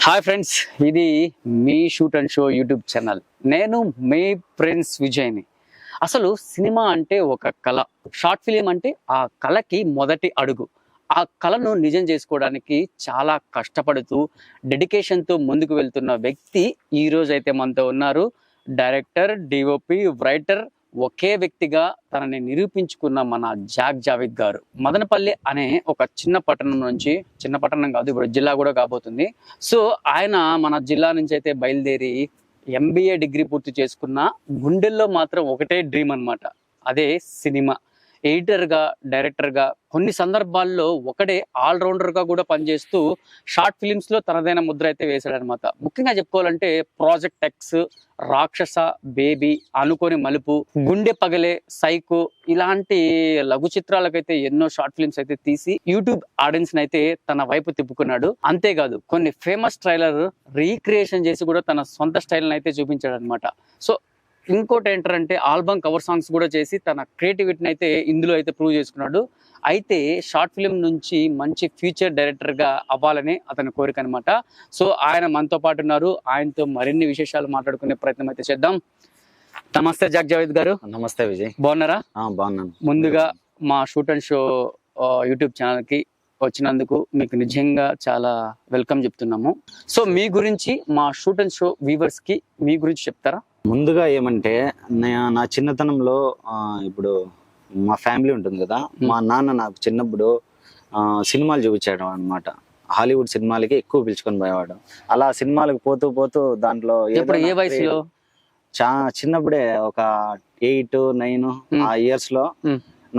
Hi friends, ఇది మీ shoot and show YouTube channel. నేను మీ ప్రిన్స్ విజయ్ని. అసలు సినిమా అంటే ఒక కళ, షార్ట్ ఫిలిం అంటే ఆ కళకి మొదటి అడుగు. ఆ కళను నిజం చేసుకోవడానికి చాలా కష్టపడుతూ డెడికేషన్తో ముందుకు వెళ్తున్న వ్యక్తి ఈ రోజు అయితే మనతో ఉన్నారు. డైరెక్టర్, డిఓపి, రైటర్, ఒకే వ్యక్తిగా తనని నిరూపించుకున్న మన జాక్ జావేద్ గారు. మదనపల్లి అనే ఒక చిన్న పట్టణం నుంచి, చిన్న పట్టణం కాదు, ఇప్పుడు జిల్లా కూడా కాబోతుంది. సో ఆయన మన జిల్లా నుంచి అయితే బయలుదేరి ఎంబీఏ డిగ్రీ పూర్తి చేసుకున్న, గుండెల్లో మాత్రం ఒకటే డ్రీమ్ అన్నమాట, అదే సినిమా. ఎడిటర్గా, డైరెక్టర్గా, కొన్ని సందర్భాల్లో ఒకడే ఆల్రౌండర్గా కూడా పనిచేస్తూ షార్ట్ ఫిలిమ్స్లో తనదైన ముద్ర అయితే వేశాడనమాట. ముఖ్యంగా చెప్పుకోవాలంటే ప్రాజెక్ట్ ఎక్స్, రాక్షస, బేబీ, అనుకోని మలుపు, గుండె పగలే, సైకో ఇలాంటి లఘు చిత్రాలకైతే ఎన్నో షార్ట్ ఫిలిమ్స్ అయితే తీసి యూట్యూబ్ ఆడియన్స్ అయితే తన వైపు తిప్పుకున్నాడు. అంతేకాదు కొన్ని ఫేమస్ ట్రైలర్ రీక్రియేషన్ చేసి కూడా తన సొంత స్టైల్ని అయితే చూపించాడు అనమాట. సో ఇంకోటి ఏంటంటే ఆల్బమ్ కవర్ సాంగ్స్ కూడా చేసి తన క్రియేటివిటీని అయితే ఇందులో అయితే ప్రూవ్ చేసుకున్నాడు. అయితే షార్ట్ ఫిలిం నుంచి మంచి ఫ్యూచర్ డైరెక్టర్గా అవ్వాలని అతని కోరిక అనమాట. సో ఆయన మనతో పాటు ఉన్నారు. ఆయనతో మరిన్ని విశేషాలు మాట్లాడుకునే ప్రయత్నం అయితే చేద్దాం. నమస్తే జాక్ జావేద్ గారు. నమస్తే విజయ్, బాగున్నారా? బాగున్నాను. ముందుగా మా షూట్ అండ్ షో యూట్యూబ్ ఛానల్కి వచ్చినందుకు మీకు నిజంగా చాలా వెల్కమ్ చెప్తున్నాము. సో మీ గురించి మా షూట్ అండ్ షో వ్యూవర్స్కి మీ గురించి చెప్తారా? ముందుగా ఏమంటే నా చిన్నతనంలో ఇప్పుడు మా ఫ్యామిలీ ఉంటుంది కదా, మా నాన్న నాకు చిన్నప్పుడు సినిమాలు చూపించాడు అనమాట. హాలీవుడ్ సినిమాలకి ఎక్కువ పిలుచుకొని పోయేవాడు. అలా సినిమాలకు పోతూ పోతూ దాంట్లో ఏ వయసులో? చిన్నప్పుడే ఒక 8, 9 ఆ ఇయర్స్ లో.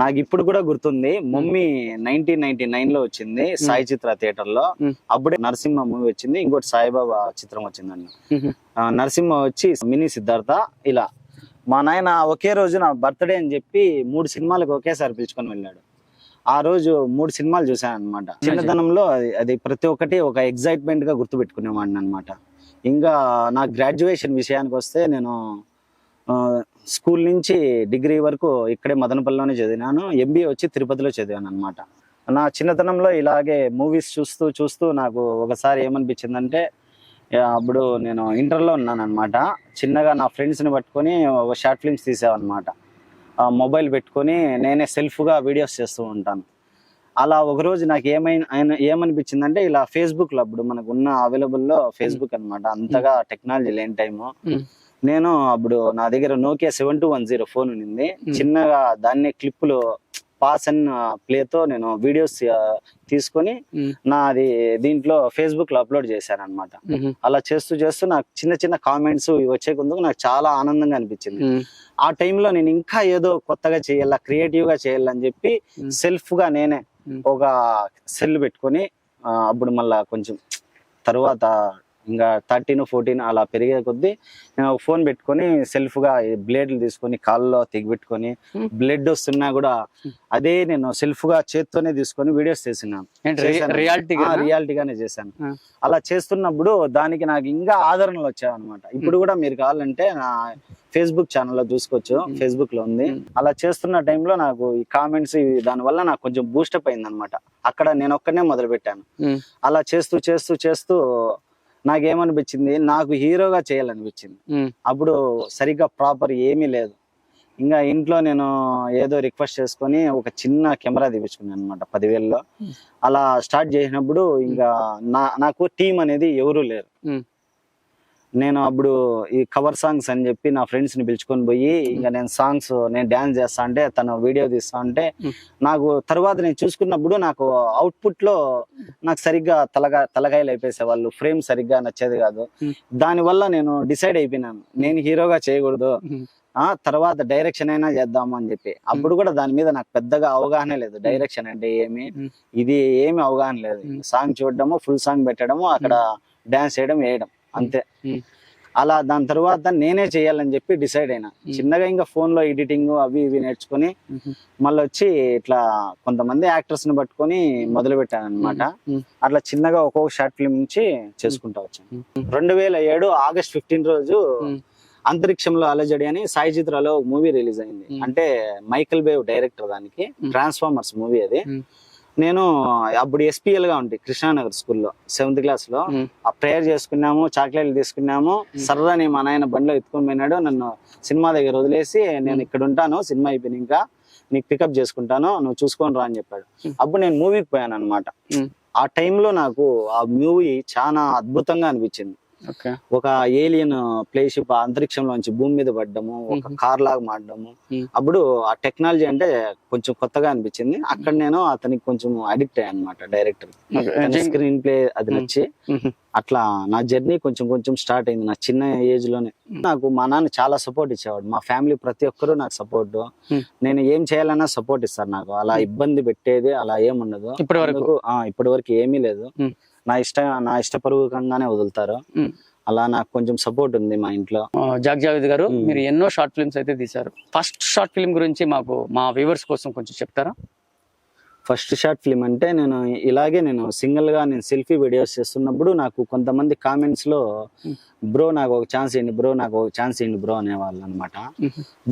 నాకు ఇప్పుడు కూడా గుర్తుంది, మమ్మీ 1999 లో వచ్చింది సాయి చిత్ర థియేటర్ లో. అప్పుడే నరసింహ మూవీ వచ్చింది, ఇంకోటి సాయిబాబా చిత్రం వచ్చిందండి. నరసింహ వచ్చి మినీ సిద్ధార్థ. ఇలా మా నాయన ఒకే రోజు నా బర్త్డే అని చెప్పి 3 సినిమాలకు ఒకేసారి పిలుచుకొని వెళ్ళాడు. ఆ రోజు 3 సినిమాలు చూశాను అనమాట. చిన్నతనంలో అది ప్రతి ఒక్కటి ఒక ఎగ్జైట్మెంట్ గా గుర్తుపెట్టుకునేవాడిని అనమాట. ఇంకా నా గ్రాడ్యుయేషన్ విషయానికి వస్తే, నేను స్కూల్ నుంచి డిగ్రీ వరకు ఇక్కడే మదనపల్లిలోనే చదివినాను. ఎంబీఏ వచ్చి తిరుపతిలో చదివాను అనమాట. నా చిన్నతనంలో ఇలాగే మూవీస్ చూస్తూ చూస్తూ నాకు ఒకసారి ఏమనిపించిందంటే, అప్పుడు నేను ఇంటర్లో ఉన్నాను అనమాట. చిన్నగా నా ఫ్రెండ్స్ని పట్టుకొని ఒక షార్ట్ ఫిల్మ్స్ తీసామన్నమాట. మొబైల్ పెట్టుకొని నేనే సెల్ఫ్గా వీడియోస్ చేస్తూ ఉంటాను. అలా ఒకరోజు నాకు ఏమనిపించిందంటే, ఇలా ఫేస్బుక్లో అప్పుడు మనకు ఉన్న అవైలబుల్లో ఫేస్బుక్ అనమాట. అంతగా టెక్నాలజీ లేని టైము. నేను అప్పుడు నా దగ్గర నోకియా 7210 ఫోన్ ఉంది. చిన్నగా దాన్ని క్లిప్పులు పాస్ అండ్ ప్లేతో నేను వీడియోస్ తీసుకొని నాది దీంట్లో ఫేస్బుక్ లో అప్లోడ్ చేశాను అనమాట. అలా చేస్తూ చేస్తూ నాకు చిన్న చిన్న కామెంట్స్ వచ్చే కొందుకు నాకు చాలా ఆనందంగా అనిపించింది. ఆ టైంలో నేను ఇంకా ఏదో కొత్తగా చేయాలా, క్రియేటివ్ గా చేయాలని చెప్పి సెల్ఫ్ గా నేనే ఒక సెల్ పెట్టుకొని, అప్పుడు మళ్ళా కొంచెం తరువాత ఇంకా 13, 14 అలా పెరిగే కొద్దీ నేను ఒక ఫోన్ పెట్టుకొని సెల్ఫ్ గా బ్లేడ్లు తీసుకొని కాళ్ళలో తెగిపెట్టుకొని బ్లడ్ వస్తున్నా కూడా అదే నేను సెల్ఫ్ గా చేత్తోనే తీసుకొని వీడియోస్ చేసినాను. రియాలిటీగానే చేశాను. అలా చేస్తున్నప్పుడు దానికి నాకు ఇంకా ఆదరణలు వచ్చాయన్నమాట. ఇప్పుడు కూడా మీరు కావాలంటే నా ఫేస్బుక్ ఛానల్లో చూసుకోవచ్చు, ఫేస్బుక్ లో ఉంది. అలా చేస్తున్న టైంలో నాకు ఈ కామెంట్స్ దాని వల్ల నాకు కొంచెం బూస్టప్ అయింది అనమాట. అక్కడ నేను ఒక్కనే మొదలు పెట్టాను. అలా చేస్తూ చేస్తూ చేస్తూ నాకేమనిపించింది, నాకు హీరోగా చేయాలనిపించింది. అప్పుడు సరిగ్గా ప్రాపర్ ఏమీ లేదు. ఇంకా ఇంట్లో నేను ఏదో రిక్వెస్ట్ చేసుకొని ఒక చిన్న కెమెరా తెప్పించుకున్నాను అనమాట 10,000లో. అలా స్టార్ట్ చేసినప్పుడు ఇంకా నాకు టీం అనేది ఎవరూ లేరు. నేను అప్పుడు ఈ కవర్ సాంగ్స్ అని చెప్పి నా ఫ్రెండ్స్ ని పిలుచుకొని పోయి, ఇంకా నేను డాన్స్ చేస్తా అంటే తను వీడియో తీస్తా అంటే, నాకు తర్వాత నేను చూసుకున్నప్పుడు నాకు అవుట్పుట్ లో నాకు సరిగ్గా తలకాయలు అయిపోయేసేవాళ్ళు, ఫ్రేమ్ సరిగ్గా నచ్చేది కాదు. దానివల్ల నేను డిసైడ్ అయిపోయినాను, నేను హీరోగా చేయకూడదు, తర్వాత డైరెక్షన్ అయినా చేద్దాము అని చెప్పి. అప్పుడు కూడా దాని మీద నాకు పెద్దగా అవగాహన లేదు, డైరెక్షన్ అంటే ఇది ఏమి అవగాహన లేదు. సాంగ్ చూడడము, ఫుల్ సాంగ్ పెట్టడము, అక్కడ డాన్స్ చేయడం, వేయడం, అంతే. అలా దాని తర్వాత నేనే చేయాలని చెప్పి డిసైడ్ అయినా. చిన్నగా ఇంకా ఫోన్ లో ఎడిటింగ్ అవి ఇవి నేర్చుకుని మళ్ళీ వచ్చి ఇట్లా కొంతమంది యాక్టర్స్ ని పట్టుకొని మొదలు పెట్టాను అనమాట. అట్లా చిన్నగా ఒక్కొక్క షార్ట్ ఫిల్మ్ నుంచి చేసుకుంటా వచ్చాను. 2007 ఆగస్ట్ 15 రోజు అంతరిక్షంలో అలజడి అని సాయి చిత్రాలో మూవీ రిలీజ్ అయింది. అంటే మైకేల్ బేవ్ డైరెక్టర్, దానికి ట్రాన్స్ఫార్మర్స్ మూవీ అది. నేను అప్పుడు SPL గా ఉంటే కృష్ణానగర్ స్కూల్లో 7th క్లాస్ లో ఆ ప్రేయర్ చేసుకున్నాము, చాక్లెట్లు తీసుకున్నాము. సర్రని మా నాయన బండిలో ఎత్తుకొని పోయినాడు, నన్ను సినిమా దగ్గర వదిలేసి నేను ఇక్కడ ఉంటాను, సినిమా అయిపోయింది ఇంకా నీకు పికప్ చేసుకుంటాను, నువ్వు చూసుకొని రా అని చెప్పాడు. అప్పుడు నేను మూవీకి పోయాను అనమాట. ఆ టైంలో నాకు ఆ మూవీ చాలా అద్భుతంగా అనిపించింది. ఒక ఏలియన్ ప్లేషిప్ అంతరిక్షంలోంచి భూమి మీద పడ్డము, ఒక కార్ లాగా మాడము. అప్పుడు ఆ టెక్నాలజీ అంటే కొంచెం కొత్తగా అనిపించింది. అక్కడ నేను అతనికి కొంచెం అడిక్ట్ అయ్యాను అనమాట. డైరెక్టర్ స్క్రీన్ ప్లే అది నచ్చి అట్లా నా జర్నీ కొంచెం కొంచెం స్టార్ట్ అయింది. నా చిన్న ఏజ్ లోనే నాకు మా నాన్న చాలా సపోర్ట్ ఇచ్చేవాడు. మా ఫ్యామిలీ ప్రతి ఒక్కరు నాకు సపోర్ట్. నేను ఏం చేయాలన్నా సపోర్ట్ ఇస్తారు నాకు. అలా ఇబ్బంది పెట్టేది అలా ఏముండదు. ఇప్పటి వరకు ఏమీ లేదు. నా ఇష్టపూర్వకంగానే వదులుతారు. అలా నాకు కొంచెం సపోర్ట్ ఉంది మా ఇంట్లో. జాగ్ జావేద్ గారు, మీరు ఎన్నో షార్ట్ ఫిల్మ్స్ అయితే తీశారు. ఫస్ట్ షార్ట్ ఫిల్మ్ గురించి మాకు మా వ్యూవర్స్ కోసం కొంచెం చెప్తారా? ఫస్ట్ షార్ట్ ఫిల్మ్ అంటే నేను సింగిల్ గా నేను సెల్ఫీ వీడియోస్ చేస్తున్నప్పుడు నాకు కొంతమంది కామెంట్స్ లో బ్రో నాకు ఒక ఛాన్స్ ఇవ్వండి బ్రో, నాకు ఒక ఛాన్స్ ఇవ్వండి బ్రో అనేవాళ్ళు అనమాట.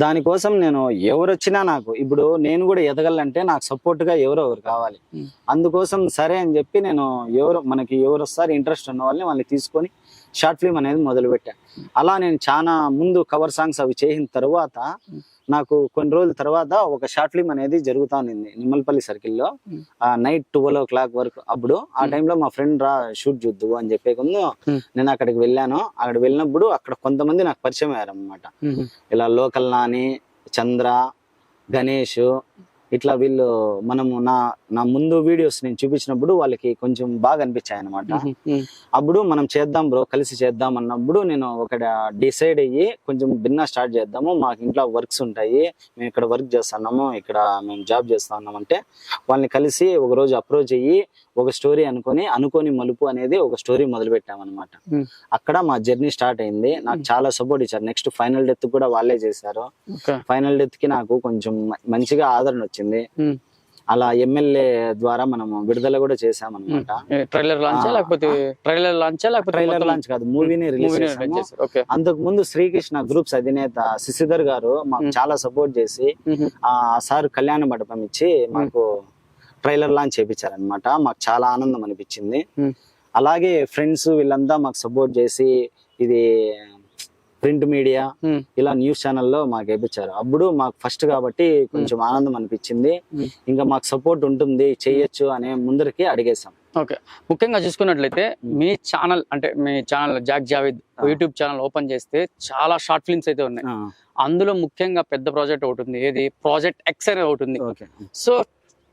దానికోసం నేను ఎవరు వచ్చినా నాకు ఇప్పుడు నేను కూడా ఎదగాలంటే నాకు సపోర్ట్ గా ఎవరో ఒకరు కావాలి. అందుకోసం సరే అని చెప్పి నేను మనకి ఎవరు వస్తారు ఇంట్రెస్ట్ ఉన్న వాళ్ళని తీసుకొని షార్ట్ ఫిల్మ్ అనేది మొదలు పెట్టాను. అలా నేను చాలా ముందు కవర్ సాంగ్స్ అవి చేసిన తర్వాత నాకు కొన్ని రోజుల తర్వాత ఒక షార్ట్ ఫిల్మ్ అనేది జరుగుతా ఉంది నిమ్మలపల్లి సర్కిల్లో. నైట్ 12 o'clock వరకు. అప్పుడు ఆ టైంలో మా ఫ్రెండ్ రా షూట్ చూద్దు అని చెప్పే ముందు నేను అక్కడికి వెళ్ళాను. అక్కడ వెళ్ళినప్పుడు అక్కడ కొంతమంది నాకు పరిచయం అయ్యారు అనమాట. ఇలా లోకల్ నాని, చంద్ర, గణేష్, ఇట్లా వీళ్ళు మనము నా ముందు వీడియోస్ నేను చూపించినప్పుడు వాళ్ళకి కొంచెం బాగా అనిపించాయి అనమాట. అప్పుడు మనం చేద్దాం బ్రో, కలిసి చేద్దాం అన్నప్పుడు నేను ఒక డిసైడ్ అయ్యి కొంచెం భిన్న స్టార్ట్ చేద్దాము, మాకు ఇంట్లో వర్క్స్ ఉంటాయి, మేము ఇక్కడ వర్క్ చేస్తున్నాము, ఇక్కడ మేము జాబ్ చేస్తా ఉన్నాం అంటే వాళ్ళని కలిసి ఒక రోజు అప్రోచ్ అయ్యి ఒక స్టోరీ అనుకోని మలుపు అనేది ఒక స్టోరీ మొదలు పెట్టామన్నమాట. అక్కడ మా జర్నీ స్టార్ట్ అయింది. నాకు చాలా సపోర్ట్ ఇచ్చారు. నెక్స్ట్ ఫైనల్ డెత్ కూడా వాళ్ళే చేశారు. ఫైనల్ డెత్ కి నాకు కొంచెం మంచిగా ఆదరణ వచ్చింది. అలా ఎమ్మెల్యే ద్వారా మనము విడుదల కూడా చేసామన్నమాట. ట్రైలర్ లాంచ్ కాదు, మూవీని రిలీజ్ చేసాము. అంతకు ముందు శ్రీకృష్ణ గ్రూప్స్ అధినేత శశిధర్ గారు మాకు చాలా సపోర్ట్ చేసి ఆ సార్ కళ్యాణ మండపం ఇచ్చి మాకు ట్రైలర్ లాంచ్ చేయించారనమాట. మాకు చాలా ఆనందం అనిపించింది. అలాగే ఫ్రెండ్స్ వీళ్ళంతా మాకు సపోర్ట్ చేసి ఇది ప్రింట్ మీడియా ఇలా న్యూస్ ఛానల్లో మాకు వేయించారు. అప్పుడు మాకు ఫస్ట్ కాబట్టి కొంచెం ఆనందం అనిపించింది. ఇంకా మాకు సపోర్ట్ ఉంటుంది, చెయ్యొచ్చు అనే ముందరికి అడిగేసాం. ఓకే, ముఖ్యంగా చూసుకున్నట్లయితే మీ channel Jag Javed YouTube channel open చేస్తే చాలా షార్ట్ ఫిల్మ్స్ అయితే ఉన్నాయి. అందులో ముఖ్యంగా పెద్ద ప్రాజెక్ట్ ఒకటి ఉంది, ఏది ప్రాజెక్ట్ X అనేది ఒకటి ఉంది. సో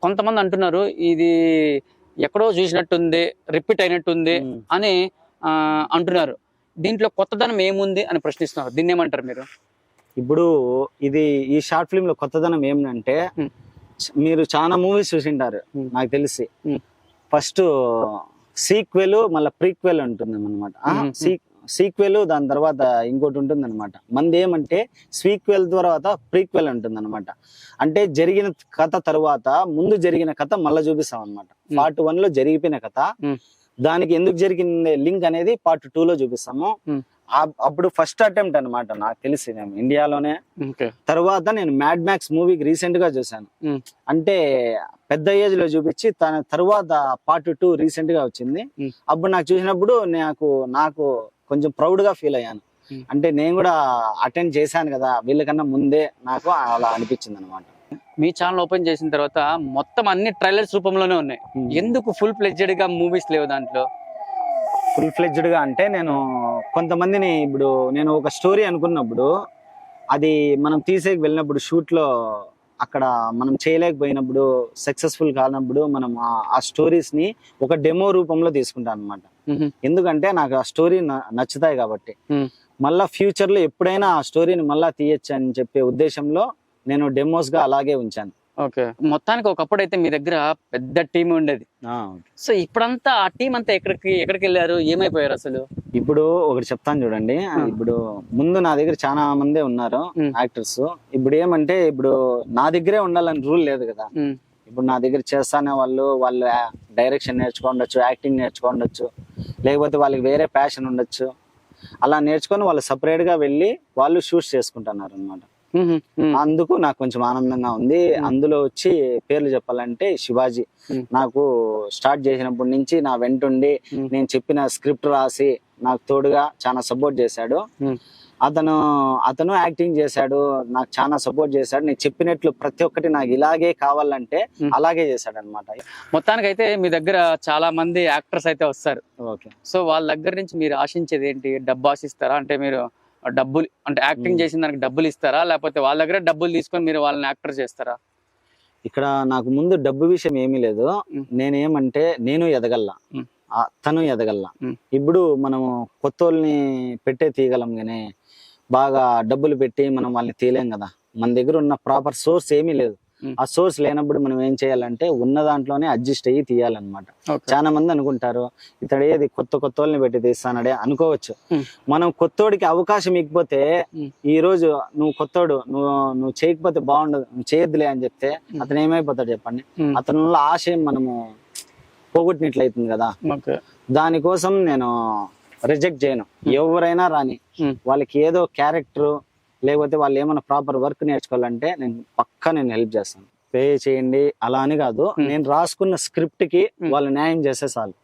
కొంతమంది అంటున్నారు ఇది ఎక్కడో చూసినట్టుంది, రిపీట్ అయినట్టుంది అని అంటున్నారు. దీంట్లో కొత్తదనం ఏముంది అని ప్రశ్నిస్తున్నారు. దీన్ని ఏమంటారు మీరు? ఇప్పుడు ఈ షార్ట్ ఫిల్మ్ లో కొత్తదనం ఏమంటే, మీరు చాలా మూవీస్ చూసింటారు నాకు తెలిసి. ఫస్ట్ సీక్వెల్ మళ్ళీ ప్రీక్వెల్ ఉంటుంది అనమాట. సీక్వెల్ దాని తర్వాత ఇంకోటి ఉంటుంది అనమాట. మంది ఏమంటే సీక్వెల్ తర్వాత ప్రీక్వెల్ ఉంటుంది అనమాట. అంటే జరిగిన కథ తర్వాత ముందు జరిగిన కథ మళ్ళీ చూపిస్తాం అనమాట. Part 1 లో జరిగిపోయిన కథ దానికి ఎందుకు జరిగింది లింక్ అనేది Part 2 లో చూపిస్తాము. అప్పుడు ఫస్ట్ అటెంప్ట్ అనమాట నాకు తెలిసి నేను ఇండియాలోనే. తర్వాత నేను మ్యాడ్ మ్యాక్స్ మూవీకి రీసెంట్ గా చూసాను. అంటే పెద్ద ఏజ్ లో చూపించి తన తర్వాత Part 2 రీసెంట్ గా వచ్చింది. అప్పుడు నాకు చూసినప్పుడు నాకు కొంచెం ప్రౌడ్ గా ఫీల్ అయ్యాను. అంటే నేను కూడా అటెండ్ చేశాను కదా వీళ్ళకన్నా ముందే, నాకు అలా అనిపించింది అనమాట. మీ ఛానల్ ఓపెన్ చేసిన తర్వాత మొత్తం అన్ని ట్రైలర్స్ రూపంలోనే ఉన్నాయి. ఎందుకు ఫుల్ ఫ్లెడ్జెడ్ గా మూవీస్ లేవు దాంట్లో? ఫుల్ ఫ్లెడ్జెడ్ గా అంటే నేను కొంతమందిని ఇప్పుడు నేను ఒక స్టోరీ అనుకున్నప్పుడు అది మనం తీసేకి వెళ్ళినప్పుడు షూట్ లో అక్కడ మనం చేయలేకపోయినప్పుడు సక్సెస్ఫుల్ కానప్పుడు మనం ఆ స్టోరీస్ ని ఒక డెమో రూపంలో తీసుకుంటాను అనమాట. ఎందుకంటే నాకు ఆ స్టోరీ నచ్చుతాయి కాబట్టి. మళ్ళా ఫ్యూచర్ లో ఎప్పుడైనా ఆ స్టోరీని మళ్ళా తీయచ్చు అని చెప్పే ఉద్దేశంలో నేను డెమోస్ గా అలాగే ఉంచాను. ఓకే, మొత్తానికి ఒకప్పుడు అయితే మీ దగ్గర పెద్ద టీం ఉండేది. సో ఇప్పుడంతా ఆ టీం అంతా ఎక్కడికి వెళ్ళారు, ఏమైపోయారు అసలు? ఇప్పుడు ఒకటి చెప్తాను చూడండి. ఇప్పుడు ముందు నా దగ్గర చాలా మందే ఉన్నారు యాక్టర్స్. ఇప్పుడు ఏమంటే ఇప్పుడు నా దగ్గరే ఉండాలని రూల్ లేదు కదా. ఇప్పుడు నా దగ్గర చేస్తానే వాళ్ళు డైరెక్షన్ నేర్చుకోండొచ్చు, యాక్టింగ్ నేర్చుకోండొచ్చు, లేకపోతే వాళ్ళకి వేరే ప్యాషన్ ఉండొచ్చు. అలా నేర్చుకొని వాళ్ళు సపరేట్ గా వెళ్ళి వాళ్ళు షూట్స్ చేసుకుంటున్నారు అనమాట. అందుకు నాకు కొంచెం ఆనందంగా ఉంది. అందులో వచ్చి పేర్లు చెప్పాలంటే శివాజీ నాకు స్టార్ట్ చేసినప్పటి నుంచి నా వెంటుండి నేను చెప్పిన స్క్రిప్ట్ రాసి నాకు తోడుగా చాలా సపోర్ట్ చేశాడు. అతను యాక్టింగ్ చేశాడు, నాకు చాలా సపోర్ట్ చేశాడు. నేను చెప్పినట్లు ప్రతి ఒక్కటి నాకు ఇలాగే కావాలంటే అలాగే చేశాడు అనమాట. మొత్తానికి అయితే మీ దగ్గర చాలా మంది యాక్టర్స్ అయితే వస్తారు. ఓకే. సో వాళ్ళ దగ్గర నుంచి మీరు ఆశించేది ఏంటి? డబ్బు ఆశిస్తారా? అంటే మీరు డబ్బులు అంటే యాక్టింగ్ చేసిన దానికి డబ్బులు ఇస్తారా, లేకపోతే వాళ్ళ దగ్గర డబ్బులు తీసుకొని మీరు వాళ్ళని యాక్టర్ చేస్తారా? ఇక్కడ నాకు ముందు డబ్బు విషయం ఏమీ లేదు. నేనేమంటే నేను ఎదగల్లా, తను ఎదగల్లా. ఇప్పుడు మనము కొత్తోళ్ళని పెట్టే తీయగలం గానీ బాగా డబ్బులు పెట్టి మనం వాళ్ళని తీయలేం కదా. మన దగ్గర ఉన్న ప్రాపర్ సోర్స్ ఏమీ లేదు. ఆ సోర్స్ లేనప్పుడు మనం ఏం చేయాలంటే ఉన్న దాంట్లోనే అడ్జస్ట్ అయ్యి తీయాలన్నమాట. చాలా మంది అనుకుంటారు ఇతడు ఏది కొత్త వాళ్ళని పెట్టి తీస్తానడే అనుకోవచ్చు. మనం కొత్తోడికి అవకాశం ఇకపోతే ఈ రోజు నువ్వు కొత్తోడు నువ్వు చేయకపోతే బాగుండదు, నువ్వు చేయొద్దులే అని చెప్తే అతను ఏమైపోతాడు చెప్పండి? అతనిలో ఆశయం మనము పోగొట్టినట్లయితుంది కదా. దానికోసం నేను రిజెక్ట్ చేయను. ఎవరైనా రాని వాళ్ళకి ఏదో క్యారెక్టర్ లేకపోతే వాళ్ళు ఏమైనా ప్రాపర్ వర్క్ నేర్చుకోవాలంటే నేను హెల్ప్ చేస్తాను. పే చేయండి అలా అని కాదు, నేను రాసుకున్న స్క్రిప్ట్ కి వాళ్ళు న్యాయం చేస్తే చాలు.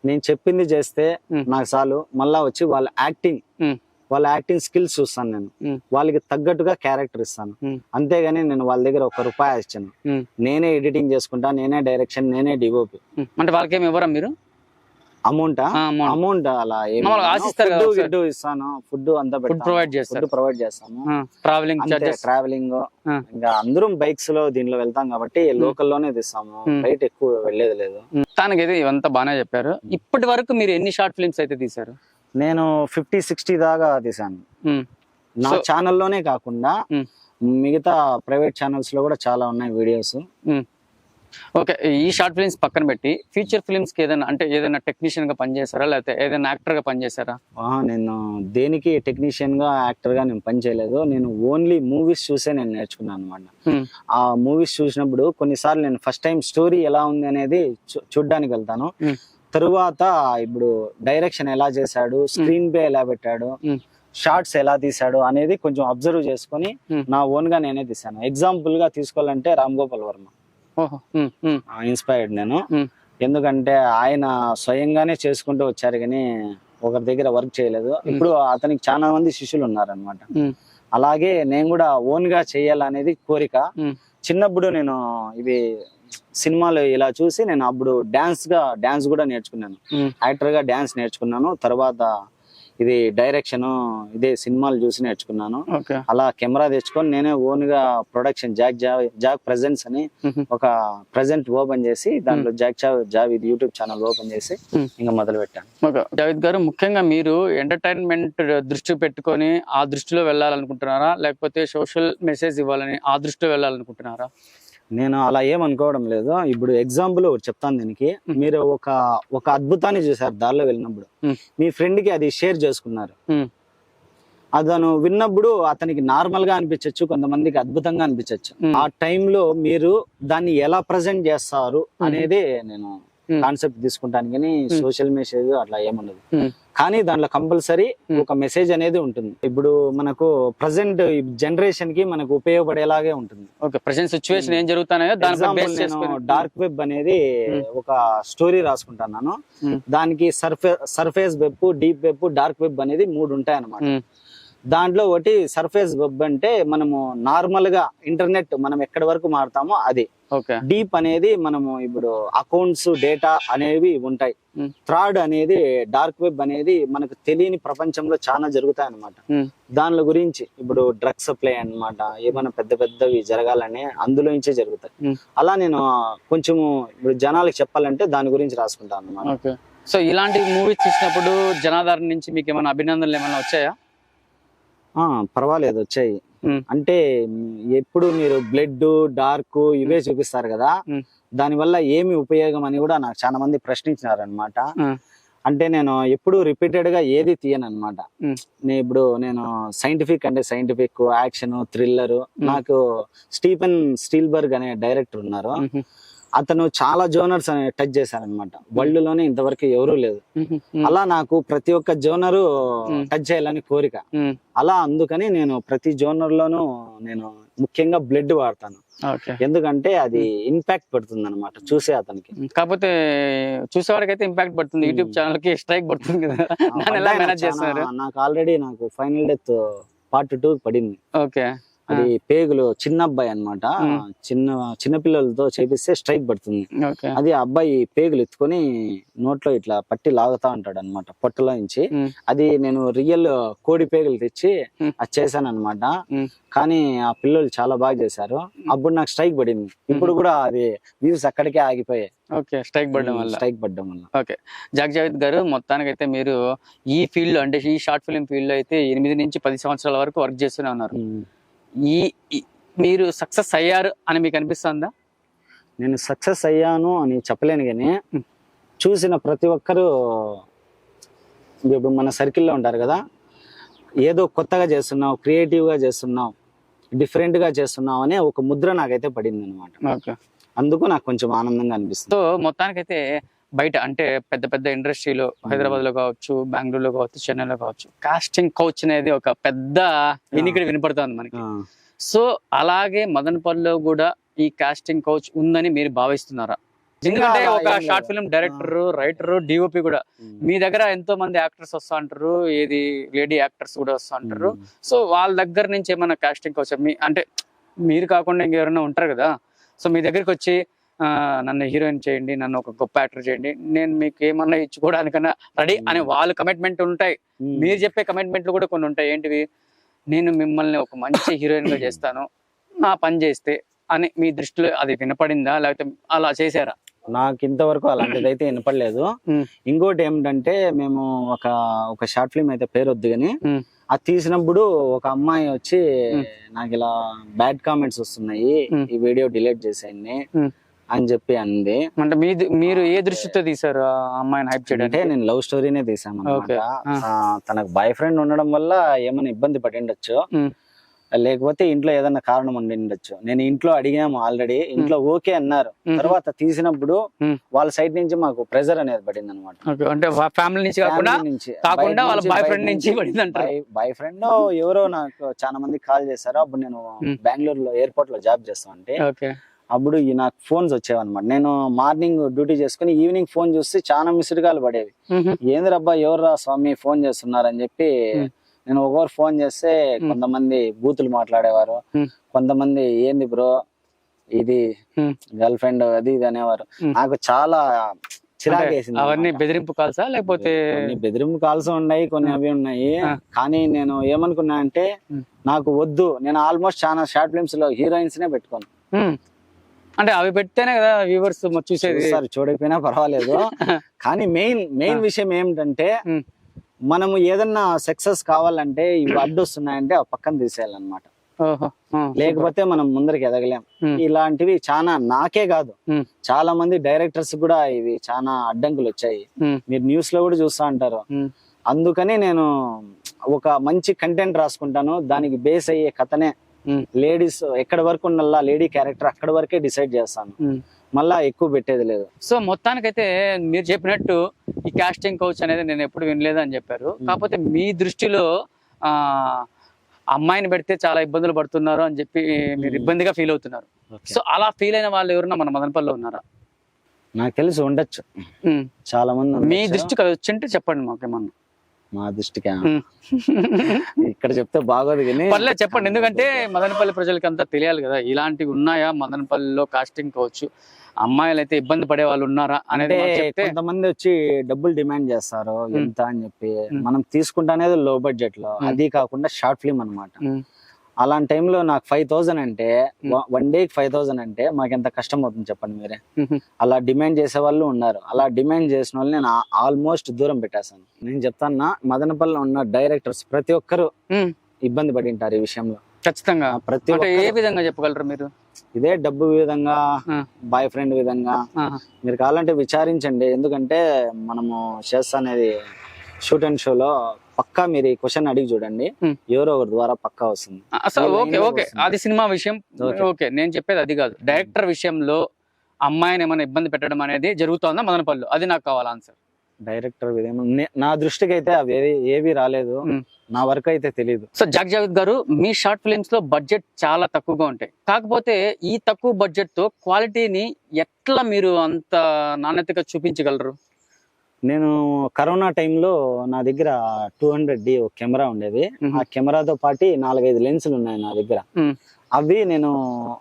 నేను చెప్పింది చేస్తే నాకు చాలు. మళ్ళా వచ్చి వాళ్ళ యాక్టింగ్ స్కిల్స్ చూస్తాను. నేను వాళ్ళకి తగ్గట్టుగా క్యారెక్టర్ ఇస్తాను. అంతేగాని నేను వాళ్ళ దగ్గర ₹1 ఇచ్చాను. నేనే ఎడిటింగ్ చేసుకుంటా, నేనే డైరెక్షన్, నేనే డిఓపి. అంటే వాళ్ళకి ఏమి ఇవ్వరా మీరు? అమౌంట్ అలా ఇస్తాను. ఫుడ్ అంతా ప్రొవైడ్ చేస్తాను. ట్రావెలింగ్ ఇంకా అందరం బైక్స్ లో దీనిలో వెళ్తాం కాబట్టి లోకల్లోనే తీస్తాము. బయట ఎక్కువ వెళ్ళేది లేదు. తనకైతే ఇవంతా బాగానే చెప్పారు. ఇప్పటి వరకు మీరు ఎన్ని షార్ట్ ఫిల్మ్స్ అయితే తీశారు? నేను 50-60 దాకా తీసాను. నా ఛానల్లోనే కాకుండా మిగతా ప్రైవేట్ ఛానల్స్ లో కూడా చాలా ఉన్నాయి వీడియోస్. ఓకే. ఈ షార్ట్ ఫిల్మ్స్ పక్కన పెట్టి ఫ్యూచర్ ఫిల్మ్స్ కి ఏదైనా టెక్నీషియన్ గా పనిచేస్తారా, లేకపోతే ఏదైనా యాక్టర్ గా పనిచేస్తారా? నేను దేనికి టెక్నీషియన్ గా యాక్టర్ గా నేను పనిచేయలేదు. నేను ఓన్లీ మూవీస్ చూసే నేను నేర్చుకున్నాను అనమాట. ఆ మూవీస్ చూసినప్పుడు కొన్నిసార్లు నేను ఫస్ట్ టైం స్టోరీ ఎలా ఉంది అనేది చూడ్డానికి వెళ్తాను. తరువాత ఇప్పుడు డైరెక్షన్ ఎలా చేశాడు, స్క్రీన్ ప్లే ఎలా పెట్టాడు, షార్ట్స్ ఎలా తీసాడు అనేది కొంచెం అబ్జర్వ్ చేసుకొని నా ఓన్ గా నేనే తీసాను. ఎగ్జాంపుల్ గా తీసుకోవాలంటే రామ్ గోపాల్ వర్మ ఇన్స్పైర్డ్ నేను. ఎందుకంటే ఆయన స్వయంగానే చేసుకుంటూ వచ్చారు కానీ ఒకరి దగ్గర వర్క్ చేయలేదు. ఇప్పుడు అతనికి చాలా మంది శిష్యులు ఉన్నారనమాట. అలాగే నేను కూడా ఓన్ గా చేయాలనేది కోరిక. చిన్నప్పుడు నేను ఇవి సినిమాలు ఇలా చూసి నేను అప్పుడు డాన్స్ కూడా నేర్చుకున్నాను. యాక్టర్ గా డాన్స్ నేర్చుకున్నాను. తర్వాత ఇది డైరెక్షన్ ఇదే సినిమాలు చూసి నేర్చుకున్నాను. అలా కెమెరా తెచ్చుకొని నేనే ఓన్ గా ప్రొడక్షన్ జాక్ ప్రెజెంట్స్ అని ఒక ప్రెజెంట్ ఓపెన్ చేసి దాంట్లో జావేద్ యూట్యూబ్ ఛానల్ ఓపెన్ చేసి ఇంకా మొదలు పెట్టాను. జావేద్ గారు, ముఖ్యంగా మీరు ఎంటర్టైన్మెంట్ దృష్టి పెట్టుకొని ఆ దృష్టిలో వెళ్ళాలనుకుంటున్నారా, లేకపోతే సోషల్ మెసేజ్ ఇవ్వాలని ఆ దృష్టిలో వెళ్ళాలనుకుంటున్నారా? నేను అలా ఏమనుకోవడం లేదు. ఇప్పుడు ఎగ్జాంపుల్ చెప్తాను దీనికి. మీరు ఒక అద్భుతాన్ని చూసారు దారిలో వెళ్ళినప్పుడు, మీ ఫ్రెండ్ కి అది షేర్ చేసుకున్నారు. అతను విన్నప్పుడు అతనికి నార్మల్ గా అనిపించవచ్చు, కొంతమందికి అద్భుతంగా అనిపించవచ్చు. ఆ టైంలో మీరు దాన్ని ఎలా ప్రజెంట్ చేస్తారు అనేది నేను కాన్సెప్ట్ తీసుకుంటాను. కానీ సోషల్ మెసేజ్ అట్లా ఏముండదు. కానీ దాంట్లో కంపల్సరీ ఒక మెసేజ్ అనేది ఉంటుంది. ఇప్పుడు మనకు ప్రజెంట్ జనరేషన్ కి మనకు ఉపయోగపడేలాగే ఉంటుంది. ప్రెజెంట్ సిచ్యువేషన్ ఏం జరుగుతున్నాయో నేను డార్క్ వెబ్ అనేది ఒక స్టోరీ రాసుకుంటున్నాను. దానికి surface web, deep web, dark web అనేది 3 ఉంటాయి అన్నమాట. దాంట్లో ఒకటి సర్ఫేస్ వెబ్ అంటే మనము నార్మల్ గా ఇంటర్నెట్ మనం ఎక్కడి వరకు మారుతామో అది. డీప్ అనేది మనము ఇప్పుడు అకౌంట్స్, డేటా అనేవి ఉంటాయి. థర్డ్ అనేది డార్క్ వెబ్ అనేది మనకు తెలియని ప్రపంచంలో చాలా జరుగుతాయి అన్నమాట. దానిలో గురించి ఇప్పుడు డ్రగ్స్ సప్లై అన్నమాట, ఏమైనా పెద్దవి జరగాలని అందులో నుంచే జరుగుతాయి. అలా నేను కొంచెము ఇప్పుడు జనాలకు చెప్పాలంటే దాని గురించి రాసుకుంటాను అన్నమాట. సో ఇలాంటి మూవీస్ చూసినప్పుడు జనాదరణ నుంచి మీకు ఏమైనా అభినందనలు ఏమైనా వచ్చాయా? పర్వాలేదు, వచ్చాయి. అంటే ఎప్పుడు మీరు బ్లడ్, డార్క్ ఇవే చూపిస్తారు కదా, దాని వల్ల ఏమి ఉపయోగం అని కూడా నాకు చాలా మంది ప్రశ్నించినారు అనమాట. అంటే నేను ఎప్పుడు రిపీటెడ్ గా ఏది తీయను అనమాట. నేను సైంటిఫిక్ అంటే సైంటిఫిక్, యాక్షన్, థ్రిల్లర్. నాకు స్టీఫెన్ స్టీల్బర్గ్ అనే డైరెక్టర్ ఉన్నారు. అతను చాలా జోనర్స్ టచ్ చేశారనమాట. వరల్డ్ లోనే ఇంతవరకు ఎవరూ లేదు. అలా నాకు ప్రతి ఒక్క జోనరు టచ్ చేయాలని కోరిక. అలా అందుకని నేను ప్రతి జోనర్ లోనూ నేను ముఖ్యంగా బ్లడ్ వాడతాను. ఎందుకంటే అది ఇంపాక్ట్ పడుతుంది అనమాట చూసే అతనికి. కాకపోతే చూసేవాడికైతే ఇంపాక్ట్ పడుతుంది, యూట్యూబ్ ఛానల్ కి స్ట్రైక్ పడుతుంది కదా, దాన్ని ఎలా మేనేజ్ చేస్తున్నారు? నాకు ఆల్రెడీ ఫైనల్ డెత్ పార్ట్ 2 పడింది. ఓకే. అది పేగులు చిన్న అబ్బాయి అనమాట, చిన్న పిల్లలతో చేపిస్తే స్ట్రైక్ పడుతుంది. అది ఆ అబ్బాయి పేగులు ఎత్తుకొని నోట్లో ఇట్లా పట్టి లాగుతా ఉంటాడు అనమాట పొట్టలో నుంచి. అది నేను రియల్ కోడి పేగులు తెచ్చి అది చేశాను అనమాట. కానీ ఆ పిల్లలు చాలా బాగా చేశారు. అప్పుడు నాకు స్ట్రైక్ పడింది. ఇప్పుడు కూడా అది వ్యూస్ అక్కడికే ఆగిపోయాయి. ఓకే, స్ట్రైక్ పడడం వల్ల. ఓకే, జాక్ జావేద్ గారు, మొత్తానికి అయితే మీరు ఈ ఫీల్డ్ లో, అంటే ఈ షార్ట్ ఫిల్మ్ ఫీల్డ్ లో అయితే 8 నుంచి 10 సంవత్సరాల వరకు వర్క్ చేస్తూనే ఉన్నారు. మీరు సక్సెస్ అయ్యారు అని మీకు అనిపిస్తుందా? నేను సక్సెస్ అయ్యాను అని చెప్పలేను, కానీ చూసిన ప్రతి ఒక్కరు ఇప్పుడు మన సర్కిల్లో ఉంటారు కదా, ఏదో కొత్తగా చేస్తున్నావు, క్రియేటివ్ గా చేస్తున్నావు, డిఫరెంట్ గా చేస్తున్నావు అనే ఒక ముద్ర నాకైతే పడింది అనమాట. అందుకు నాకు కొంచెం ఆనందంగా అనిపిస్తుంది. సో మొత్తానికైతే బయట అంటే పెద్ద పెద్ద ఇండస్ట్రీలో, హైదరాబాద్ లో కావచ్చు, బెంగళూరులో కావచ్చు, చెన్నైలో కావచ్చు, కాస్టింగ్ కౌచ్ అనేది ఒక పెద్ద వినికిడి వినపడుతుంది మనకి. సో అలాగే మదనపల్లిలో కూడా ఈ కాస్టింగ్ కౌచ్ ఉందని మీరు భావిస్తున్నారా? ఎందుకంటే ఒక short film director, writer, DOP కూడా మీ దగ్గర ఎంతో మంది యాక్టర్స్ వస్తా అంటారు, ఏది లేడీ యాక్టర్స్ కూడా వస్తా అంటారు. సో వాళ్ళ దగ్గర నుంచి ఏమైనా కాస్టింగ్ కౌచ్ అంటే మీరు కాకుండా ఇంకెవరైనా ఉంటారు కదా, సో మీ దగ్గరికి వచ్చి నన్ను హీరోయిన్ చేయండి, నన్ను ఒక గొప్ప యాక్టర్ చేయండి, నేను మీకు ఏమన్నా ఇచ్చుకోవడానికన్నా రెడీ అని వాళ్ళు కమిట్మెంట్ ఉంటాయి. మీరు చెప్పే కమిట్మెంట్లు కూడా కొన్ని ఉంటాయి. ఏంటివి? నేను మిమ్మల్ని ఒక మంచి హీరోయిన్ గా చేస్తాను, నా పని చేస్తే అని మీ దృష్టిలో అది వినపడిందా, లేకపోతే అలా చేశారా? నాకు ఇంతవరకు అలాంటిది అయితే వినపడలేదు. ఇంకోటి ఏమిటంటే, మేము ఒక షార్ట్ ఫిల్మ్ అయితే పేరు వద్దు కానీ, అది తీసినప్పుడు ఒక అమ్మాయి వచ్చి నాకు ఇలా బ్యాడ్ కామెంట్స్ వస్తున్నాయి, ఈ వీడియో డిలీట్ చేసేయండి అని చెప్పి అంది. అంటే మీరు ఏ దృష్టితో తీసారు ఆ అమ్మాయిని హైప్ చేయడం? అంటే నేను లవ్ స్టోరీనే తీసాను అన్నమాట. తనకు బాయ్ ఫ్రెండ్ ఉండడం వల్ల ఏమైనా ఇబ్బంది పడిండొచ్చు, లేకపోతే ఇంట్లో ఏదన్నా కారణం ఉండిండొచ్చు. నేను ఇంట్లో అడిగాము ఆల్రెడీ, ఇంట్లో ఓకే అన్నారు. తర్వాత తీసినప్పుడు వాళ్ళ సైడ్ నుంచి మాకు ప్రెజర్ అనేది పడింది అనమాట. అంటే ఫ్యామిలీ నుంచి కాకుండా వాళ్ళ బాయ్ ఫ్రెండ్ నుంచి పడింది. బాయ్ ఫ్రెండ్ ఎవరో నాకు చాలా మంది కాల్ చేశారు. అప్పుడు నేను బెంగళూరులో ఎయిర్పోర్ట్ లో జాబ్ చేస్తాను. అంటే అప్పుడు నాకు ఫోన్స్ వచ్చేవన్నమాట. నేను మార్నింగ్ డ్యూటీ చేసుకుని ఈవినింగ్ ఫోన్ చూస్తే చాలా మిస్డ్ కాల్ పడేవి. ఏంది రబ్బా, ఎవర్రా స్వామి ఫోన్ చేస్తున్నారు అని చెప్పి నేను ఒకరు ఫోన్ చేస్తే కొంతమంది బూతులు మాట్లాడేవారు, కొంతమంది ఏంది బ్రో ఇది గర్ల్ ఫ్రెండ్ అది ఇది అనేవారు. నాకు చాలా చిరాకేసింది. అవన్నీ బెదిరింపు కాల్సా, లేకపోతే బెదిరింపు కాల్స్ ఉన్నాయి, కొన్ని అవి ఉన్నాయి. కానీ నేను ఏమనుకున్నా అంటే, నాకు వద్దు, నేను ఆల్మోస్ట్ చాలా షార్ట్ ఫిల్మ్స్ లో హీరోయిన్స్ నే పెట్టుకోను. అంటే అవి పెడితేనే కదా వ్యూవర్స్ చూసేది. చూడకపోయినా పర్వాలేదు, కానీ మెయిన్ విషయం ఏమిటంటే, మనము ఏదన్నా సక్సెస్ కావాలంటే ఇవి అడ్డొస్తున్నాయంటే ఆ పక్కన తీసేయాలన్నమాట. లేకపోతే మనం ముందరికి ఎదగలేం. ఇలాంటివి చాలా, నాకే కాదు చాలా మంది డైరెక్టర్స్ కూడా ఇవి చాలా అడ్డంకులు వచ్చాయి. మీరు న్యూస్ లో కూడా చూస్తా అంటారు. అందుకని నేను ఒక మంచి కంటెంట్ రాసుకుంటాను, దానికి బేస్ అయ్యే కథనే లేడీస్ ఎక్కడ వరకు ఉండాలా, లేడీ క్యారెక్టర్ అక్కడ వరకే డిసైడ్ చేస్తాను, మళ్ళా ఎక్కువ పెట్టేది లేదు. సో మొత్తానికైతే మీరు చెప్పినట్టు ఈ కాస్టింగ్ కౌచ్ అనేది నేను ఎప్పుడు వినలేదు అని చెప్పారు. కాకపోతే మీ దృష్టిలో అమ్మాయిని పెడితే చాలా ఇబ్బందులు పడుతున్నారు అని చెప్పి మీరు ఇబ్బందిగా ఫీల్ అవుతున్నారు. సో అలా ఫీల్ అయిన వాళ్ళు ఎవరన్నా మన మదనపల్లిలో ఉన్నారా? నాకు తెలిసి ఉండొచ్చు, చాలా మంది. మీ దృష్టికి వచ్చింటే చెప్పండి మాకేమన్నా. మా దృష్టికి ఇక్కడ చెప్తే బాగోదు కానీ పర్లేదు చెప్పండి, ఎందుకంటే మదనపల్లి ప్రజలకి అంతా తెలియాలి కదా, ఇలాంటివి ఉన్నాయా మదనపల్లిలో కాస్టింగ్ కావచ్చు, అమ్మాయిలు అయితే ఇబ్బంది పడే వాళ్ళు ఉన్నారా అనేది. కొంతమంది వచ్చి డబ్బులు డిమాండ్ చేస్తారు ఎంత అని చెప్పి, మనం తీసుకుంటానేది లో బడ్జెట్ లో, అది కాకుండా షార్ట్ ఫిల్మ్ అనమాట. అలాంటి టైంలో నాకు 5,000 అంటే, వన్ డేకి 5,000 అంటే మాకు ఎంత కష్టం అవుతుంది చెప్పండి మీరే. అలా డిమాండ్ చేసే వాళ్ళు ఉన్నారు. అలా డిమాండ్ చేసిన వాళ్ళు నేను ఆల్మోస్ట్ దూరం పెట్టేశాను. నేను చెప్తాను, మదనపల్లిలో ఉన్న డైరెక్టర్స్ ప్రతి ఒక్కరు ఇబ్బంది పడి ఉంటారు ఈ విషయంలో. ఖచ్చితంగా. ప్రతి ఏ విధంగా చెప్పగలరు మీరు? ఇదే డబ్బు విధంగా, బాయ్ ఫ్రెండ్ విధంగా. మీరు కావాలంటే విచారించండి, ఎందుకంటే మనము చేస్తానేది షూట్ అండ్ షోలో పక్కా మీరు ఈ క్వశ్చన్ అడిగి చూడండి, ఎవరో ఒకరి ద్వారా పక్కా వస్తుంది. అసలు ఓకే అది సినిమా విషయం. ఓకే, నేను చెప్పేది అది కాదు. డైరెక్టర్ విషయంలో అమ్మాయిని ఏమైనా ఇబ్బంది పెట్టడం అనేది జరుగుతోందా మదనపల్లిలో? అది నాకు కావాలి ఆన్సర్. డైరెక్టర్ నా దృష్టికి అయితే అవి ఏవి రాలేదు. నా వరకు అయితే తెలియదు. సో జావేద్ గారు, మీ షార్ట్ ఫిలిమ్స్ లో బడ్జెట్ చాలా తక్కువగా ఉంటాయి. కాకపోతే ఈ తక్కువ బడ్జెట్ తో క్వాలిటీని ఎట్లా మీరు అంత నాణ్యతగా చూపించగలరు? నేను కరోనా టైంలో నా దగ్గర 200D ఒక కెమెరా ఉండేది. ఆ కెమెరాతో పాటు 4-5 లెన్సులు ఉన్నాయి నా దగ్గర. అవి నేను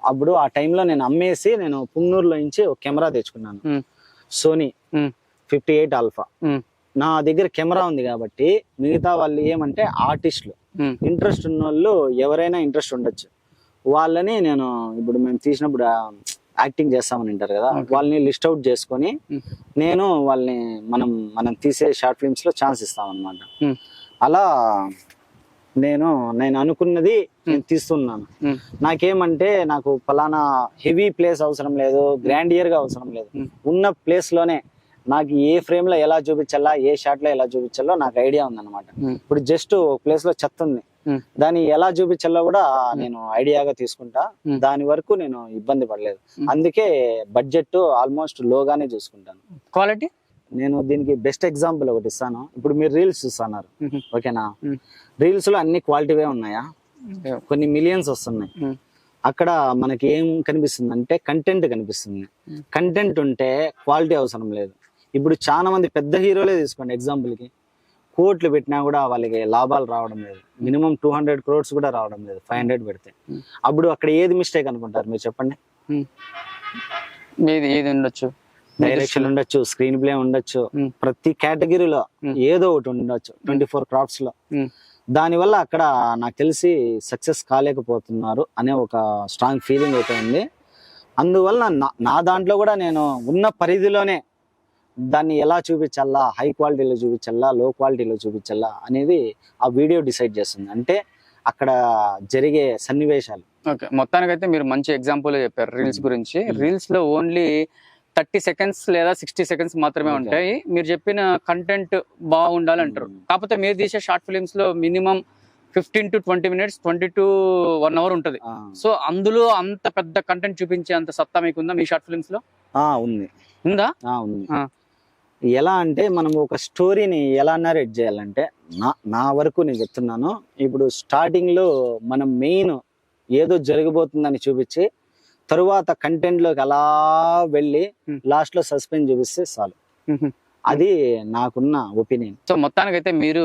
అప్పుడు ఆ టైంలో నేను అమ్మేసి నేను పుంగనూరులో నుంచి ఒక కెమెరా తెచ్చుకున్నాను, సోనీ 58 ఆల్ఫా. నా దగ్గర కెమెరా ఉంది కాబట్టి మిగతా వాళ్ళు ఏమంటే ఆర్టిస్టులు, ఇంట్రెస్ట్ ఉన్న వాళ్ళు ఎవరైనా ఇంట్రెస్ట్ ఉండొచ్చు. వాళ్ళని నేను ఇప్పుడు మేము తీసినప్పుడు యాక్టింగ్ చేస్తామని అంటారు కదా, వాళ్ళని లిస్ట్ అవుట్ చేసుకొని నేను వాళ్ళని మనం తీసే షార్ట్ ఫిల్మ్స్ లో ఛాన్స్ ఇస్తామన్నమాట. అలా నేను అనుకున్నది నేను తీస్తున్నాను. నాకేమంటే నాకు ఫలానా హెవీ ప్లేస్ అవసరం లేదు, గ్రాండియర్ గా అవసరం లేదు. ఉన్న ప్లేస్ లోనే నాకు ఏ ఫ్రేమ్ లో ఎలా చూపించాలా, ఏ షాట్ లో ఎలా చూపించాలో నాకు ఐడియా ఉందన్నమాట. ఇప్పుడు జస్ట్ ఒక ప్లేస్ లో చెత్త ఉంది, దాన్ని ఎలా చూపించాలో కూడా నేను ఐడియాగా తీసుకుంటా. దాని వరకు నేను ఇబ్బంది పడలేదు. అందుకే బడ్జెట్ ఆల్మోస్ట్ లోగానే చూసుకుంటాను. క్వాలిటీ నేను దీనికి బెస్ట్ ఎగ్జాంపుల్ ఒకటి ఇస్తాను. ఇప్పుడు మీరు రీల్స్ చూస్తున్నారు, ఓకేనా? రీల్స్ లో అన్ని క్వాలిటీవే ఉన్నాయా? కొన్ని మిలియన్స్ వస్తున్నాయి. అక్కడ మనకి ఏం కనిపిస్తుంది అంటే కంటెంట్ కనిపిస్తుంది. కంటెంట్ ఉంటే క్వాలిటీ అవసరం లేదు. ఇప్పుడు చాలా మంది పెద్ద హీరోలే తీసుకోండి ఎగ్జాంపుల్ కి, కోట్లు పెట్టినా కూడా వాళ్ళకి లాభాలు రావడం లేదు. మినిమం 200 crores కూడా రావడం లేదు 500 పెడితే. అప్పుడు అక్కడ ఏది మిస్టేక్ అనుకుంటారు మీరు చెప్పండి? ఏది ఉండొచ్చు? డైరెక్షన్ ఉండొచ్చు, స్క్రీన్ ప్లే ఉండొచ్చు, ప్రతి కేటగిరీలో ఏదో ఒకటి ఉండొచ్చు 24 crafts లో. దానివల్ల అక్కడ నాకు తెలిసి సక్సెస్ కాలేకపోతున్నారు అనే ఒక స్ట్రాంగ్ ఫీలింగ్ అయితే ఉంది. అందువల్ల నా దాంట్లో కూడా నేను ఉన్న పరిధిలోనే దాన్ని ఎలా చూపించాలా, హై క్వాలిటీలో చూపించాలా, లో క్వాలిటీలో చూపించాలా అనేది ఆ వీడియో డిసైడ్ చేస్తుంది. అంటే అక్కడ జరిగే సన్నివేశాలు. ఓకే, మొత్తానికైతే మీరు మంచి ఎగ్జాంపుల్ చెప్పారు రీల్స్ గురించి. రీల్స్ లో ఓన్లీ 30 seconds లేదా 60 seconds మాత్రమే ఉంటాయి. మీరు చెప్పిన కంటెంట్ బాగుండాలి అంటారు. కాకపోతే మీరు తీసే షార్ట్ ఫిలిమ్స్ లో minimum 15 to 20 minutes, 20 to 1 hour ఉంటది. సో అందులో అంత పెద్ద కంటెంట్ చూపించే అంత సత్తా మీకు ఉందా మీ షార్ట్ ఫిలిమ్స్ లో? ఉందా? ఉంది. ఎలా అంటే మనం ఒక స్టోరీని ఎలా నరేట్ చేయాలంటే, నా వరకు నేను చెప్తున్నాను. ఇప్పుడు స్టార్టింగ్ లో మనం మెయిన్ ఏదో జరగబోతుందని చూపించి తరువాత కంటెంట్ లోకి అలా వెళ్ళి లాస్ట్ లో సస్పెన్స్ చూపిస్తే చాలు. అది నాకున్న ఒపీనియన్. సో మొత్తానికైతే మీరు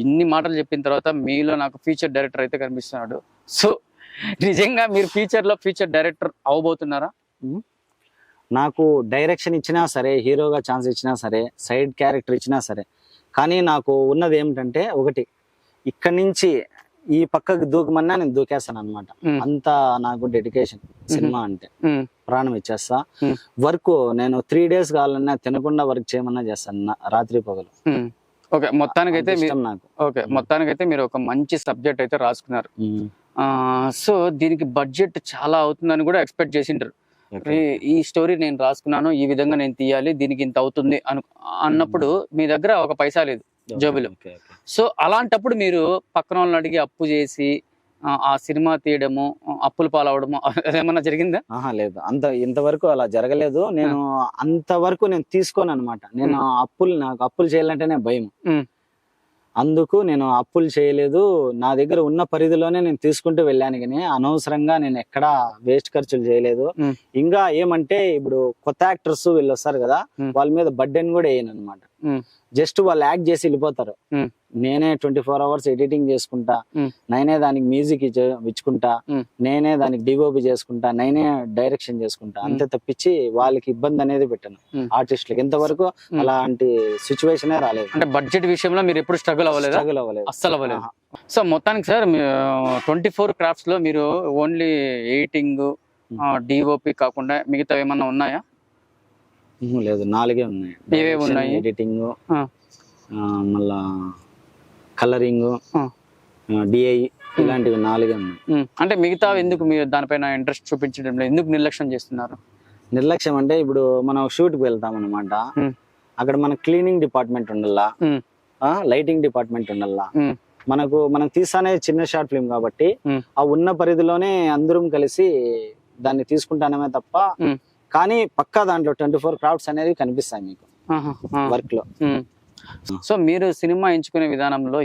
ఇన్ని మాటలు చెప్పిన తర్వాత మీలో నాకు ఫ్యూచర్ డైరెక్టర్ అయితే కనిపిస్తున్నాడు. సో నిజంగా మీరు ఫ్యూచర్ డైరెక్టర్ అవబోతున్నారా? నాకు డైరెక్షన్ ఇచ్చినా సరే, హీరోగా ఛాన్స్ ఇచ్చినా సరే, సైడ్ క్యారెక్టర్ ఇచ్చినా సరే, కానీ నాకు ఉన్నది ఏమిటంటే ఒకటి, ఇక్కడి నుంచి ఈ పక్కకు దూకమన్నా నేను దూకేస్తాను అనమాట. అంత నాకు డెడికేషన్ సినిమా అంటే. ప్రాణం ఇచ్చేస్తా. వర్క్ నేను 3 days కావాలన్నా తినకుండా వర్క్ చేయమన్నా చేస్తాను, రాత్రి పగలు. ఓకే, మొత్తానికైతే మీరు ఒక మంచి సబ్జెక్ట్ అయితే రాసుకున్నారు. సో దీనికి బడ్జెట్ చాలా అవుతుందని కూడా ఎక్స్పెక్ట్ చేసింటారు. ఈ స్టోరీ నేను రాసుకున్నాను, ఈ విధంగా నేను తీయాలి, దీనికి ఇంత అవుతుంది అన్నప్పుడు మీ దగ్గర ఒక పైసా లేదు జోబులో. సో అలాంటప్పుడు మీరు పక్కన వాళ్ళని అడిగి అప్పు చేసి ఆ సినిమా తీయడము, అప్పులు పాలవడము ఏమన్నా జరిగిందా? లేదు, ఇంతవరకు అలా జరగలేదు. నేను అంతవరకు నేను తీసుకోను అనమాట. నాకు అప్పులు చేయాలంటేనే భయం. అందుకు నేను అప్పులు చేయలేదు. నా దగ్గర ఉన్న పరిధిలోనే నేను తీసుకుంటూ వెళ్ళాను, కానీ అనవసరంగా నేను ఎక్కడా వేస్ట్ ఖర్చులు చేయలేదు. ఇంకా ఏమంటే ఇప్పుడు కొత్త యాక్టర్స్ వీళ్ళు వస్తారు కదా, వాళ్ళ మీద బర్డెన్ కూడా వేయను అనమాట. జస్ట్ వాళ్ళు యాక్ట్ చేసి వెళ్ళిపోతారు. నేనే 24 hours ఎడిటింగ్ చేసుకుంటా, నేనే దానికి మ్యూజిక్ ఇచ్చుకుంటా, నేనే దానికి డిఓపి చేసుకుంటా, నేనే డైరెక్షన్ చేసుకుంటా. అంతే తప్పించి వాళ్ళకి ఇబ్బంది అనేది పెట్టాను ఆర్టిస్టులకి. ఇంతవరకు అలాంటి సిచ్యువేషన్ రాలేదు. అంటే బడ్జెట్ విషయంలో మీరు ఎప్పుడు స్ట్రగుల్ అవ్వలేదు? అస్సలు అవ్వలేదు. సో మొత్తానికి సార్ 24 crafts లో మీరు ఓన్లీ ఎడిటింగ్, డిఓపి కాకుండా మిగతా ఏమన్నా ఉన్నాయా? లేదు, 4 ఉన్నాయి. ఏవేవి ఉన్నాయి? ఎడిటింగ్, మళ్ళా కలరింగ్, డిఐ, ఇలాంటివి 4 ఉన్నాయి. అంటే మిగతా ఎందుకు మీరు దానిపైన ఇంట్రెస్ట్ చూపించడం లేదు? ఎందుకు నిర్లక్ష్యం చేస్తున్నారు? నిర్లక్ష్యం అంటే ఇప్పుడు మనం షూట్ కి వెళ్తాం అనమాట. అక్కడ మన క్లీనింగ్ డిపార్ట్మెంట్ ఉండాలా, లైటింగ్ డిపార్ట్మెంట్ ఉండాలా. మనం తీసానే చిన్న షార్ట్ ఫిల్మ్ కాబట్టి ఆ ఉన్న పరిధిలోనే అందరం కలిసి దాన్ని తీసుకుంటానమే తప్ప కానీ పక్కా దాంట్లో 24 క్రాఫ్ట్స్ అనేది కనిపిస్తాయి మీకు వర్క్ లో. సో మీరు సినిమా ఎంచుకునే విధానంలో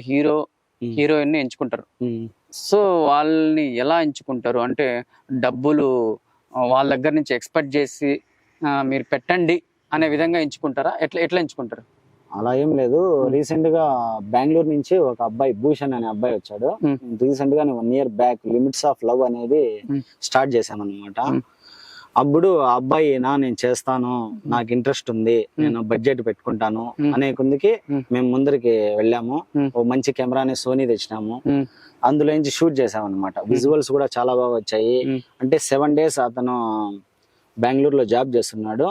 హీరోయిన్ ని ఎంచుకుంటారు. సో వాళ్ళని ఎలా ఎంచుకుంటారు అంటే డబ్బులు వాళ్ళ దగ్గర నుంచి ఎక్స్పెక్ట్ చేసి మీరు పెట్టండి అనే విధంగా ఎంచుకుంటారా? ఎట్లా ఎంచుకుంటారు? అలా ఏం లేదు. రీసెంట్ గా బెంగళూరు నుంచి ఒక అబ్బాయి భూషణ్ అనే అబ్బాయి వచ్చాడు. రీసెంట్ గా 1 year back limits of love అనేది స్టార్ట్ చేశామన్నమాట. అప్పుడు ఆ అబ్బాయి నేను చేస్తాను, నాకు ఇంట్రెస్ట్ ఉంది, నేను బడ్జెట్ పెట్టుకుంటాను అనే కొందికి మేము ముందరికి వెళ్ళాము. ఓ మంచి కెమెరాని సోనీ తెచ్చినాము. అందులో నుంచి షూట్ చేసాం అనమాట. విజువల్స్ కూడా చాలా బాగా వచ్చాయి. అంటే 7 days అతను బెంగళూరులో జాబ్ చేస్తున్నాడు.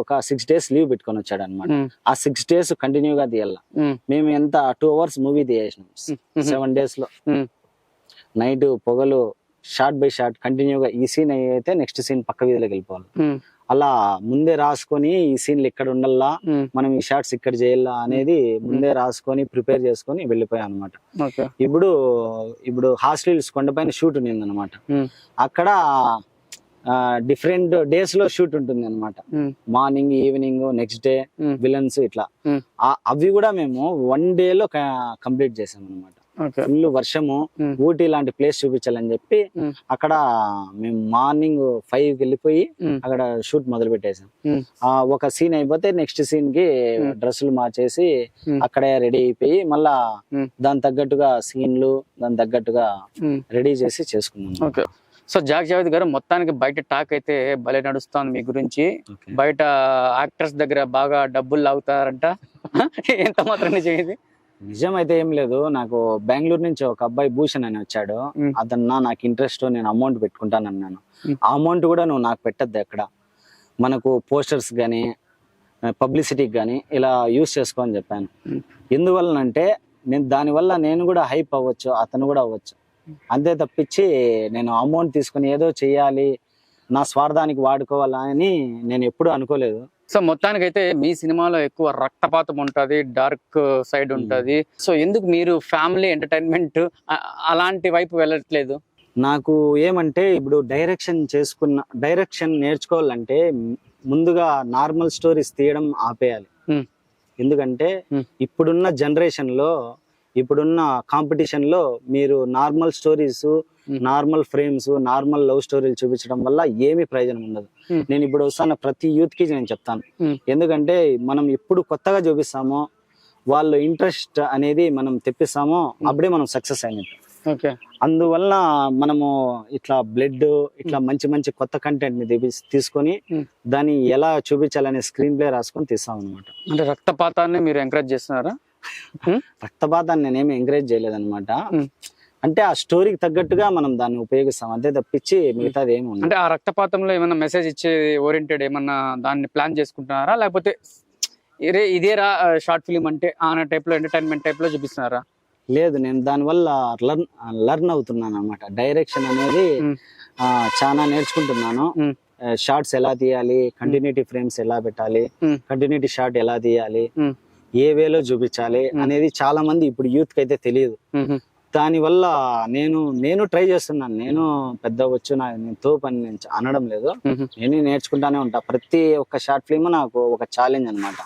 ఒక 6 days లీవ్ పెట్టుకొని వచ్చాడు అనమాట. ఆ 6 days కంటిన్యూగా తీయాల. మేము ఎంత 2 hours మూవీ తీయేసినాం 7 days లో. నైట్ పొగలు షార్ట్ బై షార్ట్ కంటిన్యూగా ఈ సీన్ అయితే నెక్స్ట్ సీన్ పక్క వీధిలోకి వెళ్ళిపోవాలి. అలా ముందే రాసుకొని ఈ సీన్లు ఇక్కడ ఉండాలా, మనం ఈ షార్ట్స్ ఇక్కడ చేయాలా అనేది ముందే రాసుకొని ప్రిపేర్ చేసుకొని వెళ్ళిపోయాం అనమాట. ఇప్పుడు హాస్టల్స్ కొండపైన షూట్ ఉంది అనమాట. అక్కడ డిఫరెంట్ డేస్ లో షూట్ ఉంటుంది అనమాట. Morning, evening, next day villains ఇట్లా. అవి కూడా మేము 1 day లో కంప్లీట్ చేసాం అనమాట. ఫుల్ వర్షము, ఊటీ లాంటి ప్లేస్ చూపించాలని చెప్పి అక్కడ మేము మార్నింగ్ 5 వెళ్ళిపోయి అక్కడ షూట్ మొదలు పెట్టేసాం. ఒక సీన్ అయిపోతే నెక్స్ట్ సీన్ కి డ్రెస్సులు మార్చేసి అక్కడే రెడీ అయిపోయి మళ్ళా దాని తగ్గట్టుగా సీన్లు దాని తగ్గట్టుగా రెడీ చేసి చేసుకున్నాం. సో జాక్ జావేద్ గారు, మొత్తానికి బయట టాక్ అయితే భలే నడుస్తుంది మీ గురించి. బయట యాక్టర్స్ దగ్గర బాగా డబ్బులు లాగుతారంట. ఎంత మాత్రం నిజం? నిజం అయితే ఏం లేదు. నాకు బెంగళూరు నుంచి ఒక అబ్బాయి భూషణ్ అని వచ్చాడు. అతను నాకు ఇంట్రెస్ట్, నేను అమౌంట్ పెట్టుకుంటాను అన్నాను. ఆ అమౌంట్ కూడా నువ్వు నాకు పెట్టద్దు, ఎక్కడ మనకు పోస్టర్స్ కానీ పబ్లిసిటీకి కానీ ఇలా యూస్ చేసుకో అని చెప్పాను. ఎందువల్లనంటే దానివల్ల నేను కూడా హైప్ అవ్వచ్చు, అతను కూడా అవ్వచ్చు. అంతే తప్పించి నేను అమౌంట్ తీసుకుని ఏదో చెయ్యాలి, నా స్వార్థానికి వాడుకోవాలని నేను ఎప్పుడు అనుకోలేదు. సో మొత్తానికి అయితే మీ సినిమాలో ఎక్కువ రక్తపాతం ఉంటది, డార్క్ సైడ్ ఉంటది. సో ఎందుకు మీరు ఫ్యామిలీ ఎంటర్టైన్మెంట్ అలాంటి వైపు వెళ్ళట్లేదు? నాకు ఏమంటే ఇప్పుడు డైరెక్షన్ నేర్చుకోవాలంటే ముందుగా నార్మల్ స్టోరీస్ తీయడం ఆపేయాలి. ఎందుకంటే ఇప్పుడున్న జనరేషన్ లో, ఇప్పుడున్న కాంపిటీషన్ లో మీరు normal stories, normal frames, normal love స్టోరీలు చూపించడం వల్ల ఏమీ ప్రయోజనం ఉండదు. నేను ఇప్పుడు వస్తున్న ప్రతి యూత్ కి నేను చెప్తాను. ఎందుకంటే మనం ఎప్పుడు కొత్తగా చూపిస్తామో, వాళ్ళు ఇంట్రెస్ట్ అనేది మనం తెప్పిస్తామో అప్పుడే మనం సక్సెస్ అయినట్టు. అందువల్ల మనము ఇట్లా బ్లడ్, ఇట్లా మంచి మంచి కొత్త కంటెంట్ ని తీసుకొని దాన్ని ఎలా చూపించాలనే స్క్రీన్ ప్లే రాసుకొని తీస్తాం అనమాట. అంటే రక్తపాతాన్ని మీరు ఎంకరేజ్ చేస్తున్నారా? రక్తపాతాన్ని నేనేమి ఎంకరేజ్ చేయలేదన్నమాట. అంటే ఆ స్టోరీకి తగ్గట్టుగా మనం దాన్ని ఉపయోగిస్తాం, అంతే తప్పించి మిగతాది ఏమి ఉండదు. అంటే ఆ రక్తపాతంలో ఏమన్నా మెసేజ్ ఇచ్చే ఓరియంటెడ్ ఏమన్నా దాన్ని ప్లాన్ చేసుకుంటున్నారా, లేకపోతే ఇదేరా షార్ట్ ఫిలిం అంటే ఆ టైప్ లో ఎంటర్టైన్మెంట్ టైప్ లో చూపిస్తున్నారా? లేదు, నేను దానివల్ల లర్న్ అవుతున్నాను అనమాట. డైరెక్షన్ అనేది చాలా నేర్చుకుంటున్నాను. షార్ట్స్ ఎలా తీయాలి, కంటిన్యూటీ ఫ్రేమ్స్ ఎలా పెట్టాలి, కంటిన్యూటీ షార్ట్ ఎలా తీయాలి, ఏ వేలో చూపించాలి అనేది చాలా మంది ఇప్పుడు యూత్ కి అయితే తెలియదు. దానివల్ల నేను ట్రై చేస్తున్నాను. నేను పెద్ద వచ్చు, నేను తోపు అని నేను అనడం లేదు. నేను నేర్చుకుంటానే ఉంటా. ప్రతి ఒక్క షార్ట్ ఫిల్మ్ నాకు ఒక ఛాలెంజ్ అనమాట.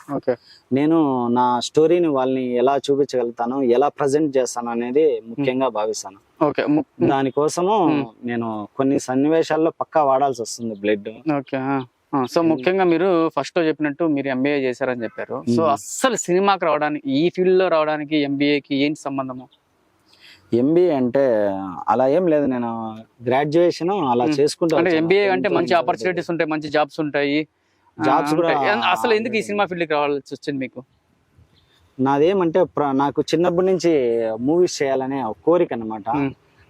నేను నా స్టోరీని వాళ్ళని ఎలా చూపించగలుగుతాను, ఎలా ప్రజెంట్ చేస్తాను అనేది ముఖ్యంగా భావిస్తాను. దానికోసము నేను కొన్ని సన్నివేశాల్లో పక్కా వాడాల్సి వస్తుంది బ్లడ్. సో ముఖ్యంగా మీరు ఫస్ట్ లో చెప్పినట్టు మీరు ఎంబీఏ చేశారని చెప్పారు. సో అస్సలు సినిమాకి రావడానికి, ఈ ఫీల్డ్ లో రావడానికి ఎంబీఏకి ఏంటి సంబంధము? ఎంబీఏ అంటే అలా ఏం లేదు, నేను గ్రాడ్యుయేషన్ అలా చేసుకుంటా. అంటే ఎంబీఏ అంటే మంచి ఆపర్చునిటీస్ ఉంటాయి, మంచి జాబ్స్ ఉంటాయి. జాబ్స్ కూడా. అసలు ఎందుకు ఈ సినిమా ఫీల్డ్కి రావాల్సి వచ్చింది మీకు? నాదేమంటే నాకు చిన్నప్పటి నుంచి మూవీస్ చేయాలనే కోరిక అనమాట.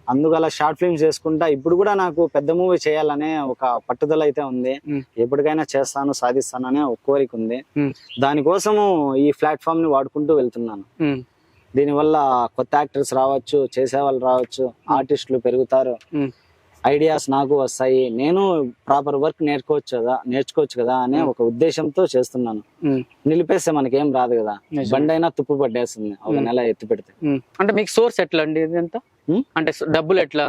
అందువల్ల షార్ట్ ఫిల్మ్స్ చేసుకుంటా. ఇప్పుడు కూడా నాకు పెద్ద మూవీ చేయాలనే ఒక పట్టుదల అయితే ఉంది. ఎప్పటికైనా చేస్తాను, సాధిస్తాననే ఒక కోరిక ఉంది. దానికోసము ఈ ప్లాట్ఫామ్ ని వాడుకుంటూ వెళ్తున్నాను. దీనివల్ల కొత్త యాక్టర్స్ రావచ్చు, చేసేవాళ్ళు రావచ్చు, ఆర్టిస్టులు పెరుగుతారు, ఐడియాస్ నాకు వస్తాయి, నేను ప్రాపర్ వర్క్ నేర్చుకోవచ్చు కదా అనే ఒక ఉద్దేశంతో చేస్తున్నాను. నిలిపేస్తే మనకేం రాదు కదా, బండి అయినా తుప్పు పట్టేస్తుంది ఒక నెల ఎత్తి పెడితే. అంటే మీకు సోర్స్ ఎట్లా అండి? ఎంత అంటే డబ్బులు ఎట్లా?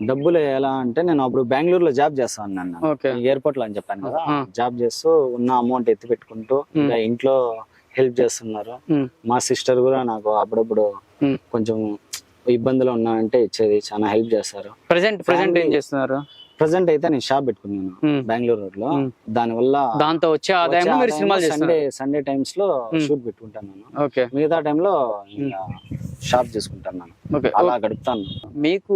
డబ్బులు ఎలా అంటే నేను అప్పుడు బెంగళూరులో జాబ్ చేస్తా ఉన్నాను, ఓకే ఎయిర్పోర్ట్ లో అని చెప్పాను కదా. జాబ్ చేస్తూ ఉన్న అమౌంట్ ఎత్తి పెట్టుకుంటూ ఇంకా ఇంట్లో హెల్ప్ చేస్తున్నారు. మా సిస్టర్ కూడా నాకు అప్పుడప్పుడు కొంచెం ఇబ్బందులు ఉన్నాయంటే ఇచ్చేది, చాలా హెల్ప్ చేస్తారు. ప్రెసెంట్ ఏం చేస్తున్నారు? ప్రెసెంట్ అయితే నేను షాప్ పెట్టుకున్నాను బెంగళూరు రోడ్ లో. దానివల్ల దాంతో వచ్చే ఆదాయం మీరు సినిమాలు సండే టైమ్స్ లో షూట్ పెట్టుకుంటాను, ఓకే మిగతా టైంలో షాప్ చేసుకుంటాను, అలా గడుపుతాను. మీకు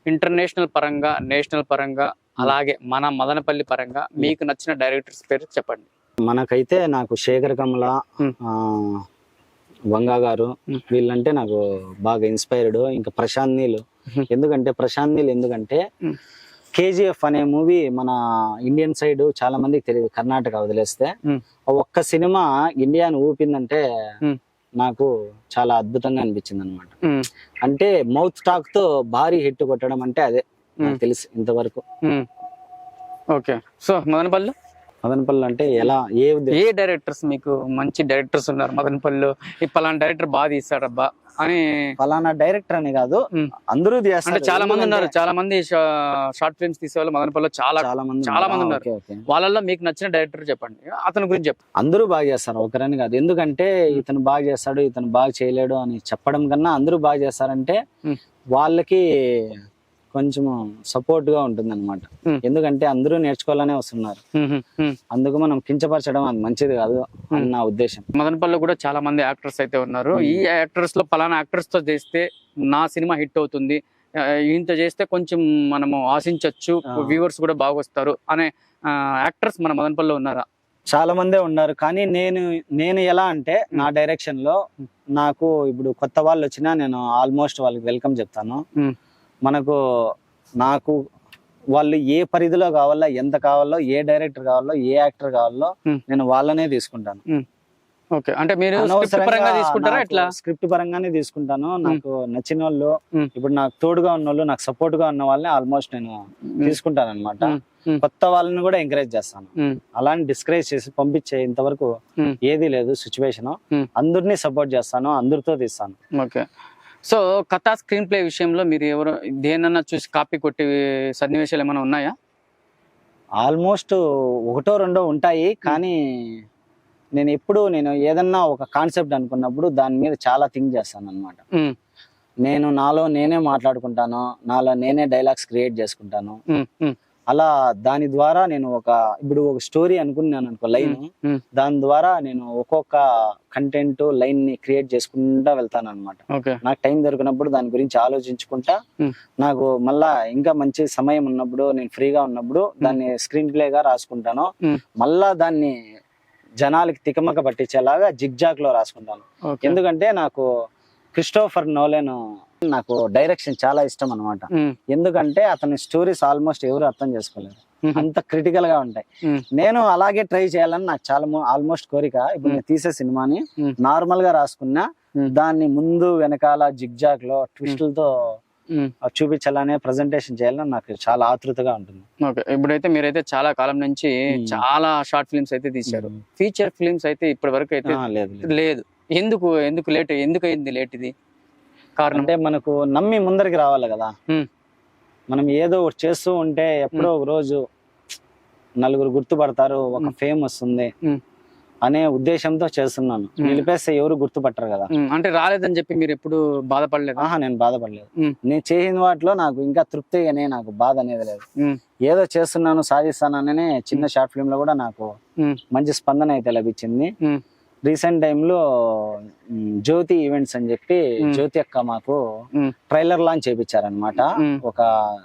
ఇంటర్నేషనల్ పరంగా, నేషనల్ పరంగా, అలాగే మన మదనపల్లి పరంగా మీకు నచ్చిన డైరెక్టర్స్ పేరు చెప్పండి. మనకైతే నాకు శేఖర్ కమల, వంగా గారు, వీళ్ళంటే నాకు బాగా ఇన్స్పైర్డ్. ఇంకా ప్రశాంత్ నీల్, ఎందుకంటే కేజీఎఫ్ అనే మూవీ మన ఇండియన్ సైడ్ చాలా మందికి తెలియదు, కర్ణాటక వదిలేస్తే. ఒక్క సినిమా ఇండియాను ఊపిందంటే నాకు చాలా అద్భుతంగా అనిపించింది అనమాట. అంటే మౌత్ టాక్ తో భారీ హిట్ కొట్టడం అంటే అదే నాకు తెలుసు ఇంతవరకు. ఓకే, సో మదనపల్లి అంటే ఎలా, ఏ డైరెక్టర్స్ మీకు మంచి డైరెక్టర్స్ ఉన్నారు మదనపల్లిలో, ఈ పలానా డైరెక్టర్ బాగా తీస్తాడబ్బా అని? ఫలానా డైరెక్టర్ అని కాదు, అందరూ అంటే చాలా మంది ఉన్నారు, చాలా మంది షార్ట్ ఫిల్మ్స్ తీసేవాళ్ళు మదనపల్లిలో చాలా మంది ఉన్నారు. వాళ్ళల్లో మీకు నచ్చిన డైరెక్టర్ చెప్పండి, అతని గురించి చెప్పండి. అందరూ బాగా చేస్తారు, ఒకరని కాదు. ఎందుకంటే ఇతను బాగా చేస్తాడు, ఇతను బాగా చేయలేడు అని చెప్పడం కన్నా అందరూ బాగా చేస్తారంటే వాళ్ళకి కొంచెం సపోర్ట్ గా ఉంటుంది అనమాట. ఎందుకంటే అందరూ నేర్చుకోవాలనే వస్తున్నారు, అందుకు మనం కించపరచడం అది మంచిది కాదు అని నా ఉద్దేశం. మదనపల్లిలో కూడా చాలా మంది యాక్టర్స్ అయితే ఉన్నారు. ఈ యాక్టర్స్ లో పలానా యాక్టర్స్ తో చేస్తే నా సినిమా హిట్ అవుతుంది, ఈయనతో చేస్తే కొంచెం మనము ఆశించవచ్చు, వ్యూవర్స్ కూడా బాగా వస్తారు అనే యాక్టర్స్ మన మదనపల్లిలో ఉన్నారా? చాలా మందే ఉన్నారు, కానీ నేను ఎలా అంటే నా డైరెక్షన్ లో నాకు ఇప్పుడు కొత్త వాళ్ళు వచ్చినా నేను ఆల్మోస్ట్ వాళ్ళకి వెల్కమ్ చెప్తాను. నాకు వాళ్ళు ఏ పరిధిలో కావాలో, ఎంత కావాలో, ఏ డైరెక్టర్ కావాలో, ఏ యాక్టర్ కావాలో నేను వాళ్ళనే తీసుకుంటాను. ఓకే, అంటే మీరు స్క్రిప్ట్ పరంగా తీసుకుంటారా? ఎట్లా? స్క్రిప్ట్ పరంగానే తీసుకుంటాను. నాకు నచ్చిన వాళ్ళు, ఇప్పుడు నాకు తోడుగా ఉన్న వాళ్ళు, నాకు సపోర్ట్ గా ఉన్న వాళ్ళని ఆల్మోస్ట్ నేను తీసుకుంటాను అనమాట. కొత్త వాళ్ళని కూడా ఎంకరేజ్ చేస్తాను, అలాని డిస్కరేజ్ చేసి పంపించే ఇంతవరకు ఏది లేదు సిచ్యువేషన్. అందరినీ సపోర్ట్ చేస్తాను, అందరితో తీస్తాను. ఓకే, సో కథ స్క్రీన్ ప్లే విషయంలో మీరు ఎవరు దేనన్నా చూసి కాపీ కొట్టే సన్నివేశాలు ఏమైనా ఉన్నాయా? ఆల్మోస్ట్ ఒకటో రెండో ఉంటాయి, కానీ నేను ఏదన్నా ఒక కాన్సెప్ట్ అనుకున్నప్పుడు దాని మీద చాలా థింక్ చేస్తాను అనమాట. నేను నాలో నేనే మాట్లాడుకుంటాను, నాలో నేనే డైలాగ్స్ క్రియేట్ చేసుకుంటాను. అలా దాని ద్వారా నేను ఇప్పుడు ఒక స్టోరీ అనుకున్నాను అనుకో, లైన్, దాని ద్వారా నేను ఒక్కొక్క కంటెంట్ లైన్ ని క్రియేట్ చేసుకుంటా వెళ్తాను అనమాట. నాకు టైం దొరికినప్పుడు దాని గురించి ఆలోచించుకుంటా, నాకు మళ్ళా ఇంకా మంచి సమయం ఉన్నప్పుడు, నేను ఫ్రీగా ఉన్నప్పుడు దాన్ని స్క్రీన్ ప్లే గా రాసుకుంటాను. మళ్ళా దాన్ని జనాలకి తికమక పట్టించేలాగా జిగ్జాగ్ లో రాసుకుంటాను. ఎందుకంటే నాకు క్రిస్టోఫర్ నోలెన్ నాకు డైరెక్షన్ చాలా ఇష్టం అనమాట. ఎందుకంటే అతని స్టోరీస్ ఆల్మోస్ట్ ఎవరు అర్థం చేసుకోలేరు, అంత క్రిటికల్ గా ఉంటాయి. నేను అలాగే ట్రై చేయాలని నాకు చాలా ఆల్మోస్ట్ కోరిక. ఇప్పుడు నేను తీసే సినిమాని నార్మల్ గా రాసుకున్నా, దాన్ని ముందు వెనకాల జిగ్జాగ్ లో ట్విస్టులతో చూపించాలనే ప్రెజెంటేషన్ చేయాలని నాకు చాలా ఆతృతగా ఉంటుంది. ఓకే, ఇప్పుడైతే మీరైతే చాలా కాలం నుంచి చాలా షార్ట్ ఫిల్మ్స్ అయితే తీశారు. ఫీచర్ ఫిల్మ్స్ అయితే ఇప్పటి వరకు అయితే లేదు. ఎందుకు లేట్? ఎందుకు అయింది లేట్? ఇది కారణం అంటే మనకు నమ్మి ముందరికి రావాలి కదా. మనం ఏదో ఒకటి చేస్తూ ఉంటే ఎప్పుడో ఒక రోజు నలుగురు గుర్తుపడతారు, ఒక ఫేమ్ వస్తుంది అనే ఉద్దేశంతో చేస్తున్నాను. నిలిపేస్తే ఎవరు గుర్తుపట్టరు కదా. అంటే రాలేదని చెప్పి మీరు ఎప్పుడు బాధపడలేదు? నేను బాధపడలేదు. నేను చేసిన వాటిలో నాకు ఇంకా తృప్తిగానే, నాకు బాధ అనేది లేదు. ఏదో చేస్తున్నాను, సాధిస్తాననే చిన్న షార్ట్ ఫిల్మ్ లో కూడా నాకు మంచి స్పందన అయితే లభించింది. రీసెంట్ టైంలో జ్యోతి ఈవెంట్స్ అని చెప్పి జ్యోతి అక్క మాకు ట్రైలర్ లాంచ్ చేయించారనమాట. ఒక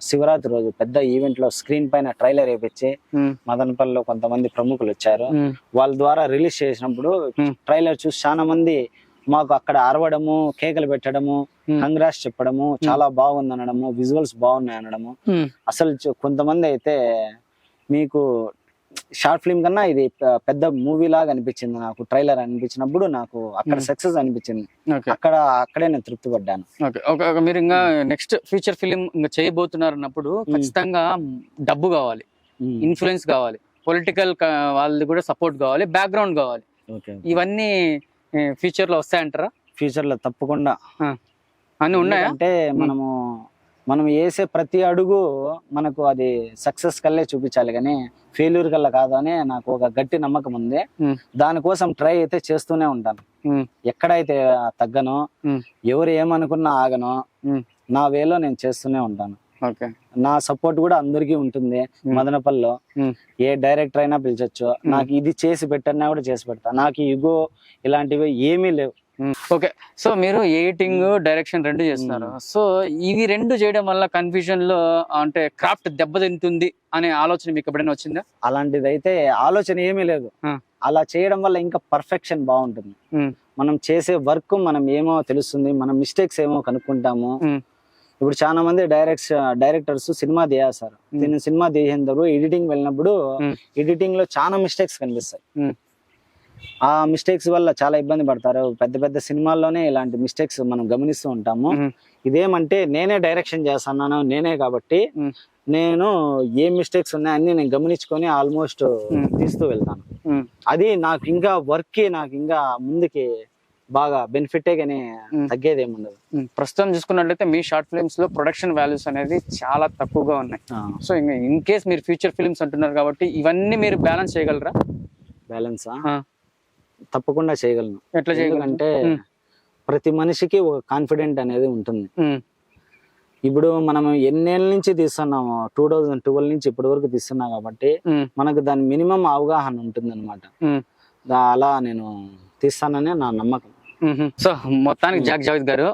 శివరాత్రి రోజు పెద్ద ఈవెంట్ లో స్క్రీన్ పైన ట్రైలర్ వేయించి మదనపల్లిలో కొంతమంది ప్రముఖులు వచ్చారు. వాళ్ళ ద్వారా రిలీజ్ చేసినప్పుడు ట్రైలర్ చూసి చాలా మంది మాకు అక్కడ అరవడము, కేకలు పెట్టడము, కంగ్రాట్స్ చెప్పడము, చాలా బాగుంది అనడము, విజువల్స్ బాగున్నాయి అనడము. అసలు కొంతమంది అయితే మీకు షార్ట్ ఫిల్మ్ కన్నా ఇది పెద్ద మూవీ లాగా అనిపించింది నాకు. ట్రైలర్ అనిపించినప్పుడు నాకు అక్కడ సక్సెస్ అనిపించింది. అక్కడే నేను తృప్తి పడ్డాను. మీరు ఇంకా నెక్స్ట్ ఫ్యూచర్ ఫిలిం ఇంకా చేయబోతున్నారు అన్నప్పుడు ఖచ్చితంగా డబ్బు కావాలి, ఇన్ఫ్లుయెన్స్ కావాలి, పొలిటికల్ వాళ్ళది కూడా సపోర్ట్ కావాలి, బ్యాక్గ్రౌండ్ కావాలి. ఇవన్నీ ఫ్యూచర్ లో వస్తాయంటారా? ఫ్యూచర్ లో తప్పకుండా అన్ని ఉన్నాయా? అంటే మనము మనం వేసే ప్రతి అడుగు మనకు అది సక్సెస్ కల్లే చూపించాలి కానీ ఫెయిల్యూర్ కల్లా కాదు అని నాకు ఒక గట్టి నమ్మకం ఉంది. దానికోసం ట్రై అయితే చేస్తూనే ఉంటాను. ఎక్కడైతే తగ్గను, ఎవరు ఏమనుకున్నా ఆగను, నా వేలో నేను చేస్తూనే ఉంటాను. నా సపోర్ట్ కూడా అందరికీ ఉంటుంది. మదనపల్లిలో ఏ డైరెక్టర్ అయినా పిలిచొచ్చు, నాకు ఇది చేసి పెట్టన్నా కూడా చేసి పెడతా. నాకు ఇగో ఇలాంటివి ఏమీ లేవు. ఓకే, సో మీరు ఎడిటింగ్ డైరెక్షన్ రెండు చేస్తున్నారు. సో ఇవి రెండు చేయడం వల్ల కన్ఫ్యూజన్ లో అంటే క్రాఫ్ట్ దెబ్బతింటుంది అనే ఆలోచన మీకు ఎప్పుడైనా వచ్చిందా? అలాంటిది అయితే ఆలోచన ఏమీ లేదు. అలా చేయడం వల్ల ఇంకా పర్ఫెక్షన్ బాగుంటుంది. మనం చేసే వర్క్ మనం ఏమో తెలుస్తుంది, మన మిస్టేక్స్ ఏమో కనుక్కుంటాము. ఇప్పుడు చాలా మంది డైరెక్టర్స్ సినిమా తీయేస్తారు. నేను సినిమా తీసేందరు ఎడిటింగ్ వెళ్ళినప్పుడు ఎడిటింగ్ లో చాలా మిస్టేక్స్ కనిపిస్తాయి. ఆ మిస్టేక్స్ వల్ల చాలా ఇబ్బంది పడతారు. పెద్ద పెద్ద సినిమాల్లోనే ఇలాంటి మిస్టేక్స్ మనం గమనిస్తూ ఉంటాము. ఇదేమంటే నేనే డైరెక్షన్ చేస్తున్నాను, నేనే కాబట్టి నేను ఏ మిస్టేక్స్ ఉన్నాయో అన్ని నేను గమనించుకొని ఆల్మోస్ట్ తీస్తూ వెళ్తాను. అది నాకు ఇంకా వర్క్ నాకు ఇంకా ముందుకి బాగా బెనిఫిటే కానీ తగ్గేది ఏముండదు. ప్రస్తుతం చూసుకున్నట్లయితే మీ షార్ట్ ఫిల్మ్స్ లో ప్రొడక్షన్ వాల్యూస్ అనేది చాలా తక్కువగా ఉన్నాయి. సో ఇంకా ఇన్ కేస్ మీరు ఫ్యూచర్ ఫిల్మ్స్ అంటున్నారు కాబట్టి ఇవన్నీ మీరు బ్యాలెన్స్ చేయగలరా? బ్యాలెన్సా? తప్పకుండా చేయగలను. ఎట్లా చేయగలరు? అంటే ప్రతి మనిషికి ఒక కాన్ఫిడెంట్ అనేది ఉంటుంది. ఇప్పుడు మనం ఎన్నేళ్ళ నుంచి తీస్తున్నాము, 2012 నుంచి ఇప్పటి వరకు తీస్తున్నా కాబట్టి మనకు దాని మినిమం అవగాహన ఉంటుంది అనమాట. అలా నేను తీస్తానని నా నమ్మకం. సో మొత్తానికి జాక్ జావేద్ గారు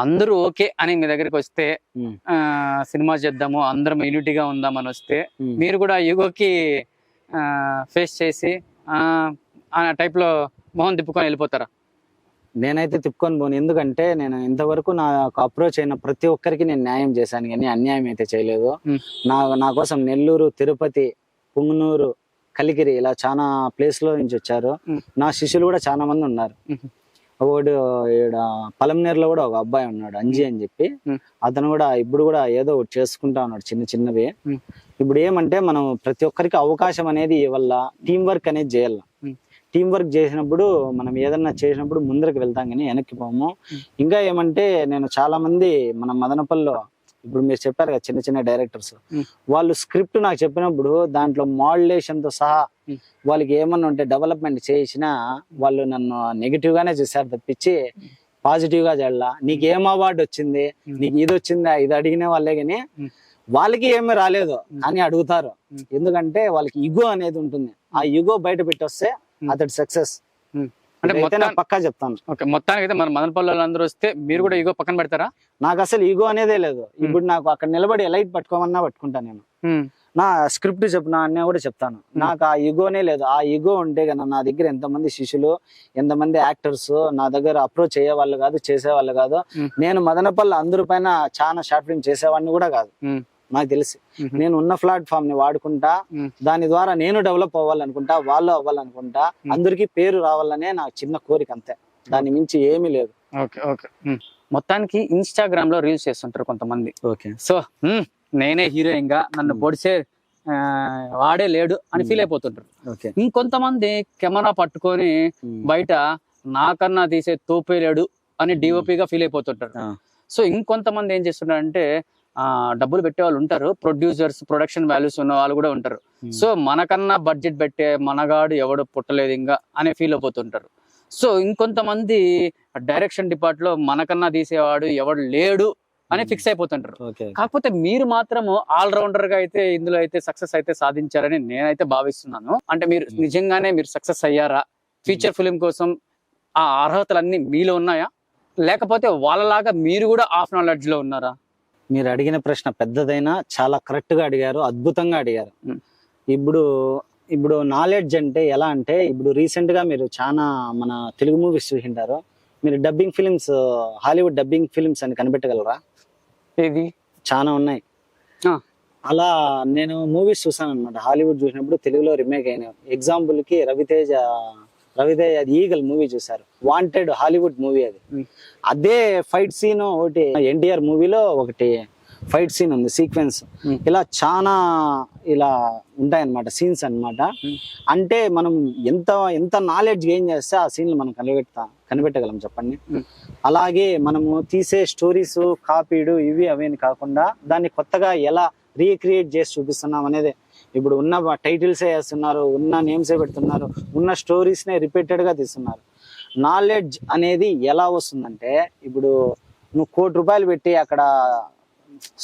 అందరూ ఓకే అని మీ దగ్గరికి వస్తే సినిమా చేద్దాము, అందరం యూనిటీగా ఉందామని వస్తే మీరు కూడా యుగోకి ఫేస్ చేసి ఆ టైప్ లో మొహం తిప్పుకొని వెళ్ళిపోతారా? నేనైతే తిప్పుకొని పోను. ఎందుకంటే నేను ఇంతవరకు నాకు అప్రోచ్ అయిన ప్రతి ఒక్కరికి నేను న్యాయం చేశాను కానీ అన్యాయం అయితే చేయలేదు. నా కోసం నెల్లూరు, తిరుపతి, పుంగనూరు, కలికిరి ఇలా చాలా ప్లేస్ లో నుంచి వచ్చారు. నా శిష్యులు కూడా చాలా మంది ఉన్నారు. ఒకడు పలంనేరులో కూడా ఒక అబ్బాయి ఉన్నాడు, అంజీ అని చెప్పి. అతను కూడా ఇప్పుడు కూడా ఏదో ఒకటి చేసుకుంటా ఉన్నాడు చిన్న చిన్నవి. ఇప్పుడు ఏమంటే మనం ప్రతి ఒక్కరికి అవకాశం అనేది ఇవ్వాల, టీం వర్క్ అనేది చేయాల. టీం వర్క్ చేసినప్పుడు మనం ఏదన్నా చేసినప్పుడు ముందరికి వెళ్తాం కానీ వెనక్కి పోము. ఇంకా ఏమంటే నేను చాలా మంది మన మదనపల్లిలో ఇప్పుడు మీరు చెప్పారు కదా చిన్న చిన్న డైరెక్టర్స్, వాళ్ళు స్క్రిప్ట్ నాకు చెప్పినప్పుడు దాంట్లో మాడ్యులేషన్ తో సహా వాళ్ళకి ఏమన్నా ఉంటే డెవలప్మెంట్ చేసినా వాళ్ళు నన్ను నెగిటివ్ గానే చూసారు తప్పించి పాజిటివ్ గా చేయాల. నీకు ఏం అవార్డు వచ్చింది, నీకు ఇది వచ్చిందా, ఇది అడిగిన వాళ్ళే గాని వాళ్ళకి ఏమీ రాలేదు అని అడుగుతారు. ఎందుకంటే వాళ్ళకి ఇగో అనేది ఉంటుంది. ఆ ఇగో బయట పెట్టొస్తే అతడి సక్సెస్ అంటే పక్కా చెప్తాను. మొత్తానికి అయితే మన మదనపల్లి అందరూ వస్తే మీరు కూడా ఈగో పక్కన పెడతారా? నాకు అసలు ఈగో అనేదే లేదు. ఇప్పుడు నాకు అక్కడ నిలబడి లైట్ పట్టుకోమన్నా పట్టుకుంటా. నేను నా స్క్రిప్ట్ చెప్పిన అన్నీ కూడా చెప్తాను. నాకు ఆ ఈగోనే లేదు. ఆ ఈగో ఉంటే కన్నా నా దగ్గర ఎంతమంది శిష్యులు, ఎంతమంది యాక్టర్స్ నా దగ్గర అప్రోచ్ అయ్యేవాళ్ళు కాదు, చేసేవాళ్ళు కాదు. నేను మదనపల్లి అందరి పైన చాలా షార్ట్ ఫిల్మ్ చేసేవాడిని కూడా కాదు. నాకు తెలిసి నేను ఉన్న ప్లాట్ఫామ్ ని వాడుకుంటా, దాని ద్వారా నేను డెవలప్ అవ్వాలనుకుంటా, వాళ్ళు అవ్వాలనుకుంటా, అందరికీ పేరు రావాలనే నా చిన్న కోరిక, అంతే. దాని మించి ఏమీ లేదు. మొత్తానికి ఇన్స్టాగ్రామ్ లో రీల్స్ చేస్తుంటారు కొంతమంది. సో నేనే హీరోయిన్ గా నన్ను పొడిచే వాడే లేడు అని ఫీల్ అయిపోతుంటారు. ఇంకొంతమంది కెమెరా పట్టుకొని బయట నాకన్నా తీసే తోపే లేడు అని డిఓపిగా ఫీల్ అయిపోతుంటారు. సో ఇంకొంతమంది ఏం చేస్తుంటారు అంటే డబ్బులు పెట్టే వాళ్ళు ఉంటారు, ప్రొడ్యూసర్స్, ప్రొడక్షన్ వాల్యూస్ ఉన్న వాళ్ళు కూడా ఉంటారు. సో మనకన్నా బడ్జెట్ పెట్టే మనగాడు ఎవడు పుట్టలేదు ఇంకా అని ఫీల్ అయిపోతుంటారు. సో ఇంకొంతమంది డైరెక్షన్ డిపార్ట్ లో మనకన్నా తీసేవాడు ఎవడు లేడు అని ఫిక్స్ అయిపోతుంటారు. కాకపోతే మీరు మాత్రము ఆల్ రౌండర్ గా అయితే ఇందులో అయితే సక్సెస్ అయితే సాధించారని నేనైతే భావిస్తున్నాను. అంటే మీరు నిజంగానే మీరు సక్సెస్ అయ్యారా? ఫ్యూచర్ ఫిలిం కోసం ఆ అర్హతలన్నీ మీలో ఉన్నాయా, లేకపోతే వాళ్ళలాగా మీరు కూడా ఆఫ్ నాలెడ్జ్ లో ఉన్నారా? మీరు అడిగిన ప్రశ్న పెద్దదైనా చాలా కరెక్ట్ గా అడిగారు, అద్భుతంగా అడిగారు. ఇప్పుడు నాలెడ్జ్ అంటే ఎలా అంటే, ఇప్పుడు రీసెంట్ గా మీరు చాలా మన తెలుగు మూవీస్ చూసింటారు. మీరు dubbing films, Hollywood dubbing films అని కనిపెట్టగలరా? ఏది? చాలా ఉన్నాయి. అలా నేను మూవీస్ చూసాను అనమాట. హాలీవుడ్ చూసినప్పుడు తెలుగులో రీమేక్ అయిన ఎగ్జాంపుల్ కి రవితేజ ఈగల్ మూవీ చూసారు, వాంటెడ్ హాలీవుడ్ మూవీ. అది అదే ఫైట్ సీన్ ఒకటి ఎన్టీఆర్ మూవీలో ఒకటి ఫైట్ సీన్ ఉంది, సీక్వెన్స్, ఇలా చాలా ఇలా ఉంటాయన్నమాట సీన్స్ అన్నమాట. అంటే మనం ఎంత ఎంత నాలెడ్జ్ గెయిన్ చేస్తే ఆ సీన్లు మనం కనిపెట్టగలం చెప్పండి. అలాగే మనము తీసే స్టోరీస్ కాపీడు ఇవి అవేని కాకుండా దాన్ని కొత్తగా ఎలా రీక్రియేట్ చేసి చూపిస్తున్నాం అనేది. ఇప్పుడు ఉన్న టైటిల్సే వేస్తున్నారు, ఉన్న నేమ్సే పెడుతున్నారు, ఉన్న స్టోరీస్నే రిపీటెడ్గా తీస్తున్నారు. నాలెడ్జ్ అనేది ఎలా వస్తుందంటే, ఇప్పుడు నువ్వు ₹1,00,00,000 పెట్టి అక్కడ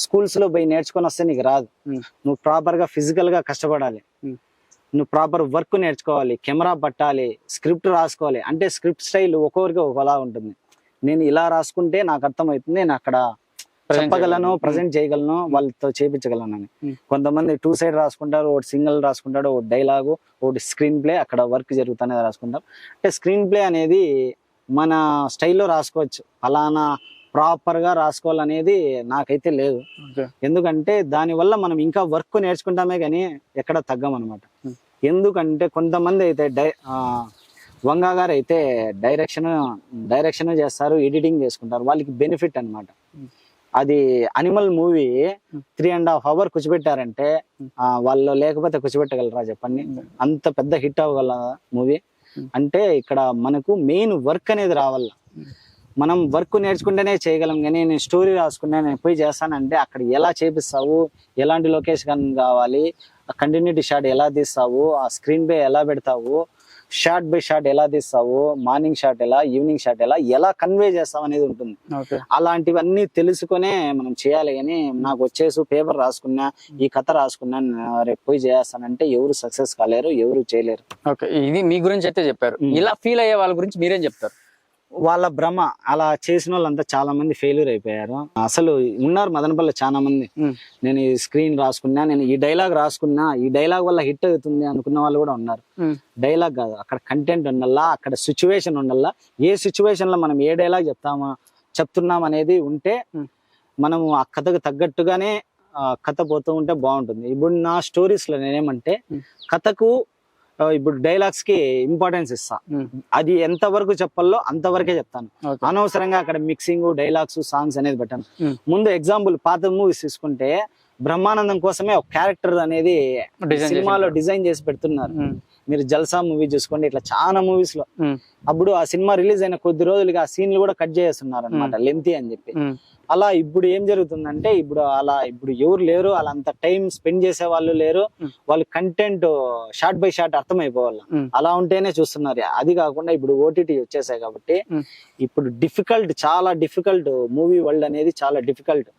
స్కూల్స్లో పోయి నేర్చుకొని వస్తే నీకు రాదు. నువ్వు ప్రాపర్గా ఫిజికల్గా కష్టపడాలి, నువ్వు ప్రాపర్ వర్క్ నేర్చుకోవాలి, కెమెరా పట్టాలి, స్క్రిప్ట్ రాసుకోవాలి. అంటే స్క్రిప్ట్ స్టైల్ ఒక్కొక్కరికి ఒకలా ఉంటుంది. నేను ఇలా రాసుకుంటే నాకు అర్థమవుతుంది, నేను అక్కడ చెప్పగలను, ప్రజెంట్ చేయగలను, వాళ్ళతో చేపించగలను అని. కొంతమంది 2 సైడ్ రాసుకుంటారు, ఒకటి సింగిల్ రాసుకుంటాడు, ఒకటి డైలాగు, ఒకటి స్క్రీన్ ప్లే, అక్కడ వర్క్ జరుగుతానే రాసుకుంటారు. అంటే స్క్రీన్ ప్లే అనేది మన స్టైల్లో రాసుకోవచ్చు, అలానా ప్రాపర్ గా రాసుకోవాలనేది నాకైతే లేదు. ఎందుకంటే దానివల్ల మనం ఇంకా వర్క్ నేర్చుకుంటామే కానీ ఎక్కడ తగ్గమన్నమాట. ఎందుకంటే కొంతమంది అయితే వంగా గారు అయితే డైరెక్షన్ చేస్తారు, ఎడిటింగ్ చేసుకుంటారు, వాళ్ళకి బెనిఫిట్ అన్నమాట. అది అనిమల్ మూవీ 3.5 hours కూర్చోబెట్టారంటే వాళ్ళు లేకపోతే కూర్చోబెట్టగలరా చెప్పండి? అంత పెద్ద హిట్ అవ్వగల మూవీ. అంటే ఇక్కడ మనకు మెయిన్ వర్క్ అనేది రావాల. మనం వర్క్ నేర్చుకుంటేనే చేయగలం కానీ నేను స్టోరీ రాసుకున్నా నేను పోయి చేస్తానంటే అక్కడ ఎలా చేపిస్తావు, ఎలాంటి లొకేషన్ కావాలి, కంటిన్యూటీ షాట్ ఎలా తీస్తావు, ఆ స్క్రీన్ ప్లే ఎలా పెడతావు, షార్ట్ బై షార్ట్ ఎలా తీస్తావు, మార్నింగ్ షాట్ ఎలా, ఈవినింగ్ షాట్ ఎలా కన్వే చేస్తావు అనేది ఉంటుంది. అలాంటివన్నీ తెలుసుకునే మనం చేయాలి. కానీ నాకు వచ్చేసి పేపర్ రాసుకున్నా, ఈ కథ రాసుకున్నా, రేపు పోయి చేస్తానంటే ఎవరు సక్సెస్ కాలేరు, ఎవరు చేయలేరు. ఓకే, ఇది మీ గురించి అయితే చెప్పారు. ఇలా ఫీల్ అయ్యే వాళ్ళ గురించి మీరేం చెప్తారు? వాళ్ళ భ్రమ. అలా చేసిన వాళ్ళంతా చాలా మంది ఫెయిల్యూర్ అయిపోయారు. అసలు ఉన్నారు మదనపల్లి చాలా మంది, నేను ఈ స్క్రీన్ రాసుకున్నా, నేను ఈ డైలాగ్ రాసుకున్నా, ఈ డైలాగ్ వల్ల హిట్ అవుతుంది అనుకున్న వాళ్ళు కూడా ఉన్నారు. డైలాగ్ కాదు, అక్కడ కంటెంట్ ఉండాలా, అక్కడ సిచ్యువేషన్ ఉండాలా, ఏ సిచ్యువేషన్ లో మనం ఏ డైలాగ్ చెప్తున్నాం అనేది ఉంటే మనము ఆ కథకు తగ్గట్టుగానే కథ పోతూ ఉంటే బాగుంటుంది. ఇప్పుడు నా స్టోరీస్ లో నేనేమంటే కథకు ఇప్పుడు డైలాగ్స్ కి ఇంపార్టెన్స్ ఇస్తా. అది ఎంత వరకు చెప్పాలో అంతవరకే చెప్తాను. అనవసరంగా అక్కడ మిక్సింగ్, డైలాగ్స్, సాంగ్స్ అనేది పెట్టాను. ముందు ఎగ్జాంపుల్ పాత మూవీస్ తీసుకుంటే బ్రహ్మానందం కోసమే ఒక క్యారెక్టర్ అనేది సినిమాలో డిజైన్ చేసి పెడుతున్నారు. మీరు జల్సా మూవీ చూసుకోండి, ఇట్లా చాలా మూవీస్ లో. అప్పుడు ఆ సినిమా రిలీజ్ అయిన కొద్ది రోజులకి ఆ సీన్లు కూడా కట్ చేస్తున్నారు అనమాట, లెంతీ అని చెప్పి. అలా ఇప్పుడు ఏం జరుగుతుందంటే ఇప్పుడు ఎవరు లేరు, అలా అంత టైం స్పెండ్ చేసే వాళ్ళు లేరు. వాళ్ళు కంటెంట్ షార్ట్ బై షార్ట్ అర్థమైపోవాలి, అలా ఉంటేనే చూస్తున్నారు. అది కాకుండా ఇప్పుడు ఓటీటీ వచ్చేసాయి కాబట్టి ఇప్పుడు చాలా డిఫికల్ట్ మూవీ వరల్డ్ అనేది చాలా డిఫికల్ట్.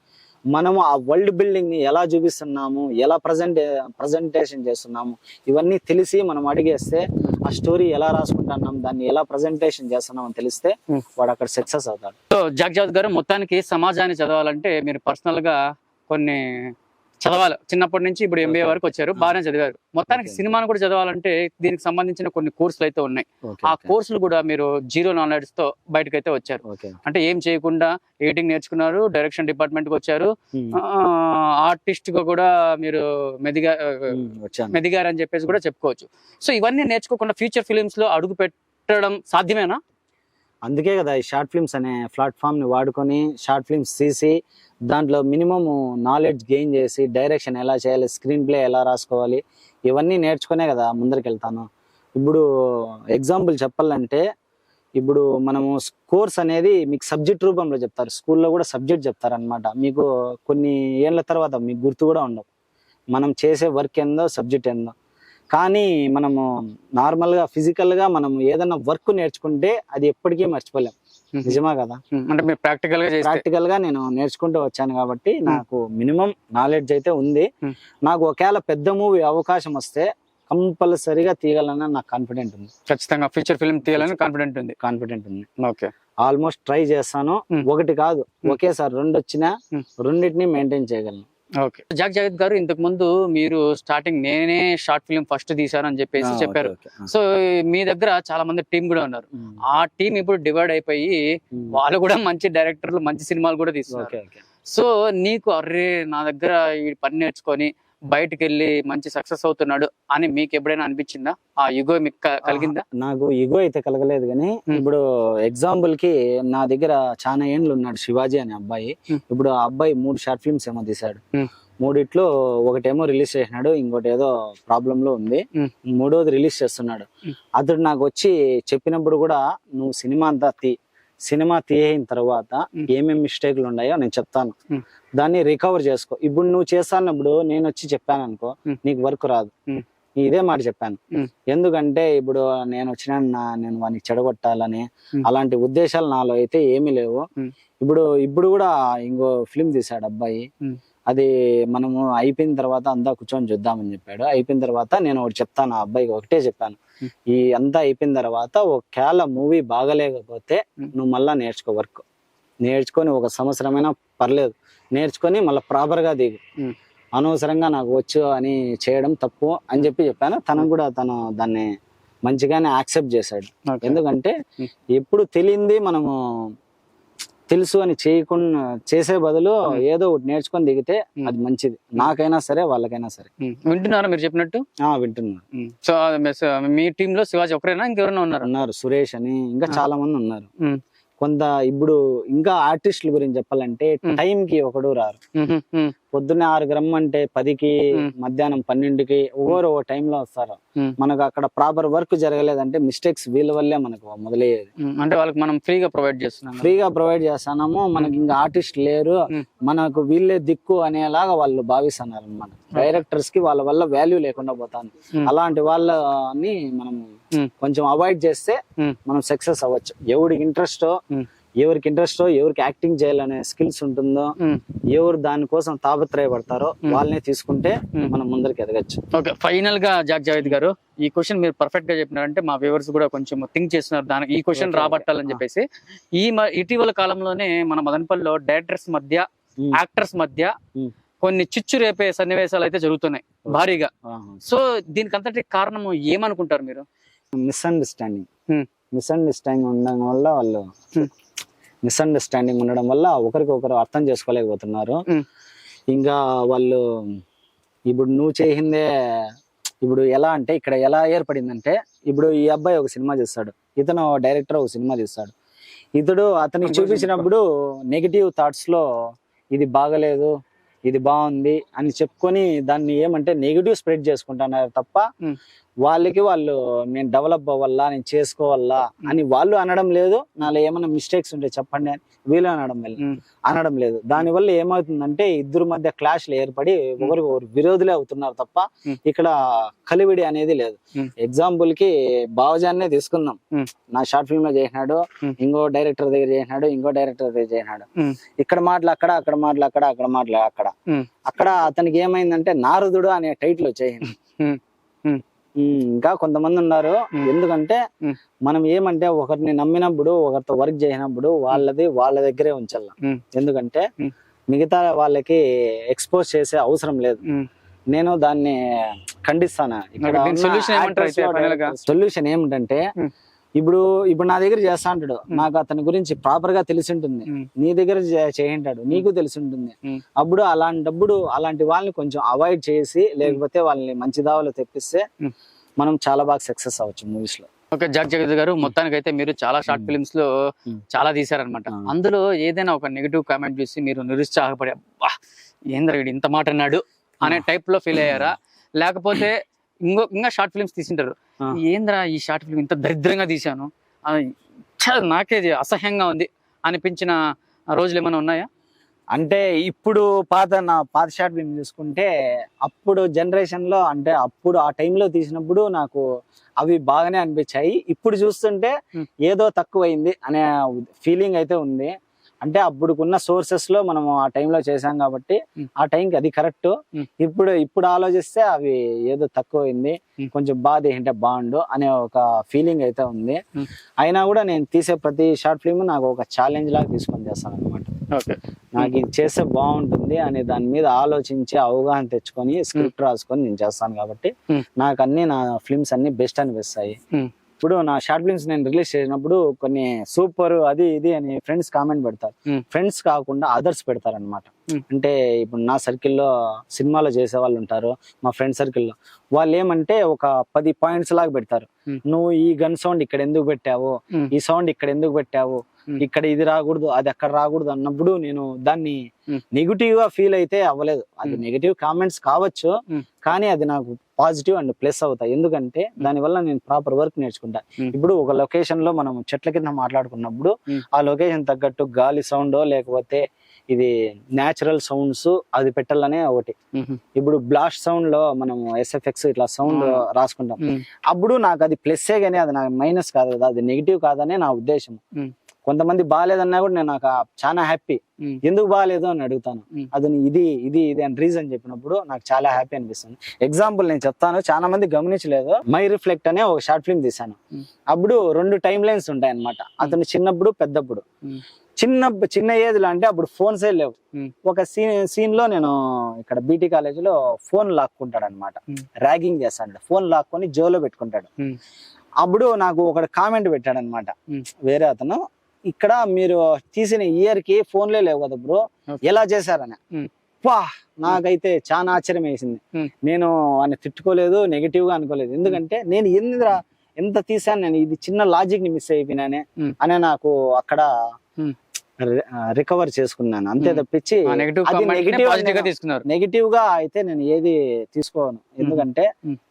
మనము ఆ వరల్డ్ బిల్డింగ్ ని ఎలా చూపిస్తున్నాము, ఎలా ప్రజెంటేషన్ చేస్తున్నాము, ఇవన్నీ తెలిసి మనం అడిగేస్తే ఆ స్టోరీ ఎలా రాసుకుంటున్నాం, దాన్ని ఎలా ప్రజెంటేషన్ చేస్తున్నాం అని తెలిస్తే వాడు అక్కడ సక్సెస్ అవుతాడు. సో జగజ్యోత్ గారు, మొత్తానికి సమాజాన్ని చదవాలంటే మీరు పర్సనల్ గా కొన్ని చదవాలి. చిన్నప్పటి నుంచి ఇప్పుడు MBA వరకు వచ్చారు, బాగానే చదివారు. మొత్తానికి సినిమాను కూడా చదవాలంటే దీనికి సంబంధించిన కొన్ని కోర్సులు అయితే ఉన్నాయి. ఆ కోర్సులు కూడా మీరు 0 knowledge తో బయటకైతే వచ్చారు. అంటే ఏం చేయకుండా ఎడిటింగ్ నేర్చుకున్నారు, డైరెక్షన్ డిపార్ట్మెంట్ కి వచ్చారు, ఆర్టిస్ట్ గా కూడా మీరు మెదిగారు అని చెప్పేసి కూడా చెప్పుకోవచ్చు. సో ఇవన్నీ నేర్చుకోకుండా ఫ్యూచర్ ఫిలిమ్స్ లో అడుగు పెట్టడం సాధ్యమేనా? అందుకే కదా ఈ షార్ట్ ఫిల్మ్స్ అనే ప్లాట్ఫామ్ ని వాడుకొని షార్ట్ ఫిల్మ్స్ తీసి దాంట్లో మినిమం నాలెడ్జ్ గెయిన్ చేసి డైరెక్షన్ ఎలా చేయాలి, స్క్రీన్ ప్లే ఎలా రాసుకోవాలి, ఇవన్నీ నేర్చుకునే కదా ముందరికి వెళ్తాను. ఇప్పుడు ఎగ్జాంపుల్ చెప్పాలంటే ఇప్పుడు మనము కోర్స్ అనేది మీకు సబ్జెక్ట్ రూపంలో చెప్తారు, స్కూల్లో కూడా సబ్జెక్ట్ చెప్తారు అనమాట. మీకు కొన్ని ఏళ్ళ తర్వాత మీకు గుర్తు కూడా ఉండవు మనం చేసే వర్క్ ఏందో, సబ్జెక్ట్ ఏందో. కానీ మనము నార్మల్గా ఫిజికల్గా మనం ఏదైనా వర్క్ నేర్చుకుంటే అది ఎప్పటికీ మర్చిపోలేం. నిజమా కదా? అంటే మీరు ప్రాక్టికల్ గా నేను నేర్చుకుంటూ వచ్చాను కాబట్టి నాకు మినిమం నాలెడ్జ్ అయితే ఉంది. నాకు ఒకవేళ పెద్ద మూవీ అవకాశం వస్తే కంపల్సరీగా తీయగలనని నాకు కాన్ఫిడెంట్ ఉంది. ఖచ్చితంగా ఫ్యూచర్ ఫిల్మ్ తీయాలని కాన్ఫిడెంట్ ఉంది. ఓకే, ఆల్మోస్ట్ ట్రై చేస్తాను. ఒకటి కాదు, ఒకేసారి 2 వచ్చినా 2 మెయింటైన్ చేయగలను. ఓకే, జగజ్యోత్ గారు, ఇంతకు ముందు మీరు స్టార్టింగ్ నేనే షార్ట్ ఫిల్మ్ ఫస్ట్ తీసాను అని చెప్పేసి చెప్పారు. సో మీ దగ్గర చాలా మంది టీం కూడా ఉన్నారు. ఆ టీం ఇప్పుడు డివైడ్ అయిపోయి వాళ్ళు కూడా మంచి డైరెక్టర్లు, మంచి సినిమాలు కూడా తీస్తున్నారు. సో నీకు అర్రే నా దగ్గర ఈ పని నేర్చుకొని బయటకు వెళ్ళి మంచి సక్సెస్ అవుతున్నాడు అని మీకు ఎప్పుడైనా అనిపించిందా? ఆ యుగో మీకు కలిగిందా? నాకు ఇగో అయితే కలగలేదు, కానీ ఇప్పుడు ఎగ్జాంపుల్ కి నా దగ్గర చాలా ఏండ్లు ఉన్నాడు శివాజీ అనే అబ్బాయి. ఇప్పుడు ఆ అబ్బాయి 3 షార్ట్ ఫిల్మ్స్ ఏమో తీశాడు. 3 ఒకటేమో రిలీజ్ చేసినాడు, ఇంకోటి ఏదో ప్రాబ్లం లో ఉంది, 3వది రిలీజ్ చేస్తున్నాడు. అతడు నాకు వచ్చి చెప్పినప్పుడు కూడా, నువ్వు సినిమా తీయైన తర్వాత ఏమేమి మిస్టేక్లు ఉన్నాయో నేను చెప్తాను, దాన్ని రికవర్ చేసుకో. ఇప్పుడు నువ్వు చేస్తానప్పుడు నేను వచ్చి చెప్పాను అనుకో, నీకు వర్క్ రాదు. ఇదే మాట చెప్పాను. ఎందుకంటే ఇప్పుడు నేను నేను వానికి చెడగొట్టాలని అలాంటి ఉద్దేశాలు నాలో అయితే ఏమీ లేవు. ఇప్పుడు కూడా ఇంకో ఫిల్మ్ తీశాడు అబ్బాయి, అది మనము అయిపోయిన తర్వాత అంతా కూర్చొని చూద్దామని చెప్పాడు. అయిపోయిన తర్వాత నేను ఒకటి చెప్తాను, ఆ అబ్బాయికి ఒకటే చెప్పాను, ఈ అంతా అయిపోయిన తర్వాత ఒకవేళ మూవీ బాగలేకపోతే నువ్వు మళ్ళా నేర్చుకో, వర్క్ నేర్చుకొని 1 సంవత్సరమైనా పర్లేదు నేర్చుకొని మళ్ళీ ప్రాపర్ గా దిగు, అనవసరంగా నాకు వచ్చు అని చేయడం తప్పు అని చెప్పాను. తనకు కూడా తను దాన్ని మంచిగానే యాక్సెప్ట్ చేశాడు. ఎందుకంటే ఎప్పుడు తెలియంది మనము తెలుసు అని చేయకుండా చేసే బదులు ఏదో ఒకటి నేర్చుకొని దిగితే అది మంచిది, నాకైనా సరే వాళ్ళకైనా సరే. వింటున్నారా మీరు చెప్పినట్టు? వింటున్నారు. సో మీ టీమ్ లో శివాజీ ఒకరేనా, ఇంకెవరైనా ఉన్నారు? సురేష్ అని ఇంకా చాలా మంది ఉన్నారు. కొంత ఇప్పుడు ఇంకా ఆర్టిస్టుల గురించి చెప్పాలంటే టైం కి ఒకడు రారు. పొద్దున్నే 6కి రమ్మంటే 10కి, మధ్యాహ్నం 12కి ఒక్కొరు ఓ టైంలో వస్తారు. మనకు అక్కడ ప్రాపర్ వర్క్ జరగలేదంటే మిస్టేక్స్ వీళ్ళ వల్లే మనకు మొదలయ్యేది. అంటే వాళ్ళకి మనం ఫ్రీగా ప్రొవైడ్ చేస్తున్నాము. మనకి ఇంకా ఆర్టిస్ట్ లేరు, మనకు వీళ్ళే దిక్కు అనేలాగా వాళ్ళు భావిస్తున్నారు అన్నమాట. డైరెక్టర్స్ కి వాళ్ళ వల్ల వాల్యూ లేకుండా పోతాను. అలాంటి వాళ్ళని మనం కొంచెం అవాయిడ్ చేస్తే మనం సక్సెస్ అవ్వచ్చు. ఎవరికి ఇంట్రెస్టో ఎవరికి యాక్టింగ్ చేయాలనే స్కిల్స్ ఉంటుందో, ఎవరు దానికోసం తాపత్రయపడతారో వాళ్ళనే తీసుకుంటే మనం ముందరికి ఎదగచ్చు. ఓకే, ఫైనల్ గా జావేద్ గారు, ఈ క్వశ్చన్ మీరు పర్ఫెక్ట్ గా చెప్పినారంటే మా వ్యూవర్స్ కూడా కొంచెం థింక్ చేస్తున్నారు, దానికి ఈ క్వశ్చన్ రాబట్టాలని చెప్పేసి. ఇటీవల కాలంలోనే మన మదనపల్లిలో డైరెక్టర్స్ మధ్య, యాక్టర్స్ మధ్య కొన్ని చిచ్చు రేపే సన్నివేశాలు అయితే జరుగుతున్నాయి భారీగా. సో దీనికి అంతటి కారణం ఏమనుకుంటారు మీరు? మిస్అండర్స్టాండింగ్ ఉండడం వల్ల ఒకరికొకరు అర్థం చేసుకోలేకపోతున్నారు. ఇంకా వాళ్ళు ఇప్పుడు నువ్వు చేయిందే ఇప్పుడు ఎలా అంటే, ఇక్కడ ఎలా ఏర్పడిందంటే, ఇప్పుడు ఈ అబ్బాయి ఒక సినిమా చేస్తాడు, ఇతను డైరెక్టర్ ఒక సినిమా తీస్తాడు. అతనికి చూపించినప్పుడు నెగిటివ్ థాట్స్ లో ఇది బాగలేదు, ఇది బాగుంది అని చెప్పుకొని దాన్ని ఏమంటే నెగిటివ్ స్ప్రెడ్ చేసుకుంటున్నారు తప్ప, వాళ్ళు నేను డెవలప్ అవ్వాలా, నేను చేసుకోవాలా అని వాళ్ళు అనడం లేదు. నాలో ఏమైనా మిస్టేక్స్ ఉంటే చెప్పండి అని వీళ్ళు అనడం లేదు. దానివల్ల ఏమవుతుందంటే ఇద్దరు మధ్య క్లాష్లు ఏర్పడి ఒకరికొకరు విరోధులే అవుతున్నారు తప్ప ఇక్కడ కలివిడి అనేది లేదు. ఎగ్జాంపుల్ కి బావజాన్నే తీసుకుందాం. నా షార్ట్ ఫిల్మ్ లో చేసినాడు, ఇంకో డైరెక్టర్ దగ్గర చేసినాడు, ఇంకో డైరెక్టర్ దగ్గర చేసినాడు. ఇక్కడ మాటలు అక్కడ, అక్కడ మాటలు అక్కడ, అక్కడ మాటలు అక్కడ అతనికి ఏమైందంటే నారదుడు అనే టైటిల్ వచ్చేసింది. ఇంకా కొంతమంది ఉన్నారు. ఎందుకంటే మనం ఏమంటే ఒకరిని నమ్మినప్పుడు, ఒకరితో వర్క్ చేసినప్పుడు వాళ్ళ దగ్గరే ఉంచాల. ఎందుకంటే మిగతా వాళ్ళకి ఎక్స్పోజ్ చేసే అవసరం లేదు. నేను దాన్ని ఖండిస్తాను. సొల్యూషన్ ఏమిటంటే, ఇప్పుడు నా దగ్గర చేస్తా అంటాడు, నాకు అతని గురించి ప్రాపర్ గా తెలిసి ఉంటుంది, నీ దగ్గర చేయింటాడు, నీకు తెలిసి ఉంటుంది. అప్పుడు అలాంటి వాళ్ళని కొంచెం అవాయిడ్ చేసి, లేకపోతే వాళ్ళని మంచి దావలో తెప్పిస్తే మనం చాలా బాగా సక్సెస్ అవ్వచ్చు మూవీస్ లో. ఓకే, జావేద్ గారు, మొత్తానికి అయితే మీరు చాలా షార్ట్ ఫిల్మ్స్ లో చాలా తీశారనమాట. అందులో ఏదైనా ఒక నెగిటివ్ కామెంట్ చూసి మీరు నిరుత్సాహపడి, అబ్బా ఏంద్ర వీడు ఇంత మాట అన్నాడు అనే టైప్ లో ఫీల్ అయ్యారా? లేకపోతే ఇంకా షార్ట్ ఫిల్మ్స్ తీసింటారు, ఏంద్రా ఈ షార్ట్ ఫిల్మ్ ఇంత దరిద్రంగా తీశాను, నాకే అసహ్యంగా ఉంది అనిపించిన రోజులు ఏమైనా ఉన్నాయా? అంటే ఇప్పుడు నా పాత షార్ట్ ఫిల్మ్ చూసుకుంటే, అప్పుడు జనరేషన్ లో, అంటే అప్పుడు ఆ టైంలో తీసినప్పుడు నాకు అవి బాగానే అనిపించాయి. ఇప్పుడు చూస్తుంటే ఏదో తక్కువైంది అనే ఫీలింగ్ అయితే ఉంది. అంటే అప్పుడుకున్న సోర్సెస్ లో మనం ఆ టైంలో చేసాం కాబట్టి ఆ టైంకి అది కరెక్ట్. ఇప్పుడు ఆలోచిస్తే అవి ఏదో తక్కువైంది, కొంచెం బాధ ఏంటంటే బాగుండు అనే ఒక ఫీలింగ్ అయితే ఉంది. అయినా కూడా నేను తీసే ప్రతి షార్ట్ ఫిల్మ్ నాకు ఒక ఛాలెంజ్ లాగా తీసుకొని చేస్తాను అనమాట. నాకు ఇది చేస్తే బాగుంటుంది అనే దాని మీద ఆలోచించి అవగాహన తెచ్చుకొని స్క్రిప్ట్ రాసుకొని నేను చేస్తాను కాబట్టి నాకు నా ఫిల్మ్స్ అన్ని బెస్ట్ అనిపిస్తాయి. ఇప్పుడు నా షార్ట్ ఫిల్మ్స్ నేను రిలీజ్ చేసినప్పుడు కొన్ని సూపర్ అది ఇది అని ఫ్రెండ్స్ కామెంట్ పెడతారు. ఫ్రెండ్స్ కాకుండా అదర్స్ పెడతారు అనమాట. అంటే ఇప్పుడు నా సర్కిల్లో సినిమాలో చేసే వాళ్ళు ఉంటారు, మా ఫ్రెండ్ సర్కిల్లో వాళ్ళు ఏమంటే ఒక 10 పాయింట్స్ లాగా పెడతారు. నువ్వు ఈ గన్ సౌండ్ ఇక్కడ ఎందుకు పెట్టావు, ఈ సౌండ్ ఇక్కడ ఎందుకు పెట్టావు, ఇక్కడ ఇది రాకూడదు అది అక్కడ రాకూడదు అన్నప్పుడు నేను దాన్ని నెగిటివ్ గా ఫీల్ అయితే అవ్వలేదు. అది నెగిటివ్ కామెంట్స్ కావచ్చు, కానీ అది నాకు పాజిటివ్ అండ్ ప్లస్ అవుతాయి. ఎందుకంటే దానివల్ల నేను ప్రాపర్ వర్క్ నేర్చుకుంటా. ఇప్పుడు ఒక లొకేషన్ లో మనం చెట్ల కింద మాట్లాడుకున్నప్పుడు ఆ లొకేషన్ తగ్గట్టు గాలి సౌండ్ లేకపోతే ఇది న్యాచురల్ సౌండ్స్ అది పెట్టాలనే ఒకటి. ఇప్పుడు బ్లాస్ట్ సౌండ్ లో మనం ఎస్ఎఫ్ఎక్స్ ఇట్లా సౌండ్ రాసుకుంటాం. అప్పుడు నాకు అది ప్లస్సే కానీ అది నాకు మైనస్ కాదు కదా, అది నెగిటివ్ కాదనే నా ఉద్దేశం. కొంతమంది బాగాలేదన్నా కూడా నేను నాకు చాలా హ్యాపీ. ఎందుకు బాగాలేదు అని అడుగుతాను. అది ఇది ఇది ఇది అని రీజన్ చెప్పినప్పుడు నాకు చాలా హ్యాపీ అనిపిస్తుంది. ఎగ్జాంపుల్ నేను చెప్తాను, చాలా మంది గమనించలేదు. మై రిఫ్లెక్ట్ అనే ఒక షార్ట్ ఫిల్మ్ తీశాను. అప్పుడు 2 టైం లైన్స్ ఉంటాయి అనమాట. అతను చిన్నప్పుడు పెద్దప్పుడు. చిన్న ఏజ్ లో అంటే అప్పుడు ఫోన్సే లేవు. ఒక సీన్ లో నేను ఇక్కడ బీటీ కాలేజ్ లో ఫోన్ లాక్కుంటాడు అనమాట, ర్యాగింగ్ చేస్తాడు. ఫోన్ లాక్కొని జోలో పెట్టుకుంటాడు. అప్పుడు నాకు ఒకటి కామెంట్ పెట్టాడు అనమాట వేరే అతను, ఇక్కడ మీరు తీసిన ఇయర్ కి ఫోన్లే లేవు కదా బ్రో, ఎలా చేశారని. వా, నాకైతే చాలా ఆశ్చర్యం వేసింది. నేను వాడిని తిట్టుకోలేదు, నెగిటివ్ గా అనుకోలేదు. ఎందుకంటే నేను ఎంత తీసాను, నేను ఇది చిన్న లాజిక్ ని మిస్ అయిపోయినానే అనే నాకు అక్కడ రికవర్ చేసుకున్నాను. అంతే తప్పించి నెగిటివ్ గా అయితే నేను ఏది తీసుకోను. ఎందుకంటే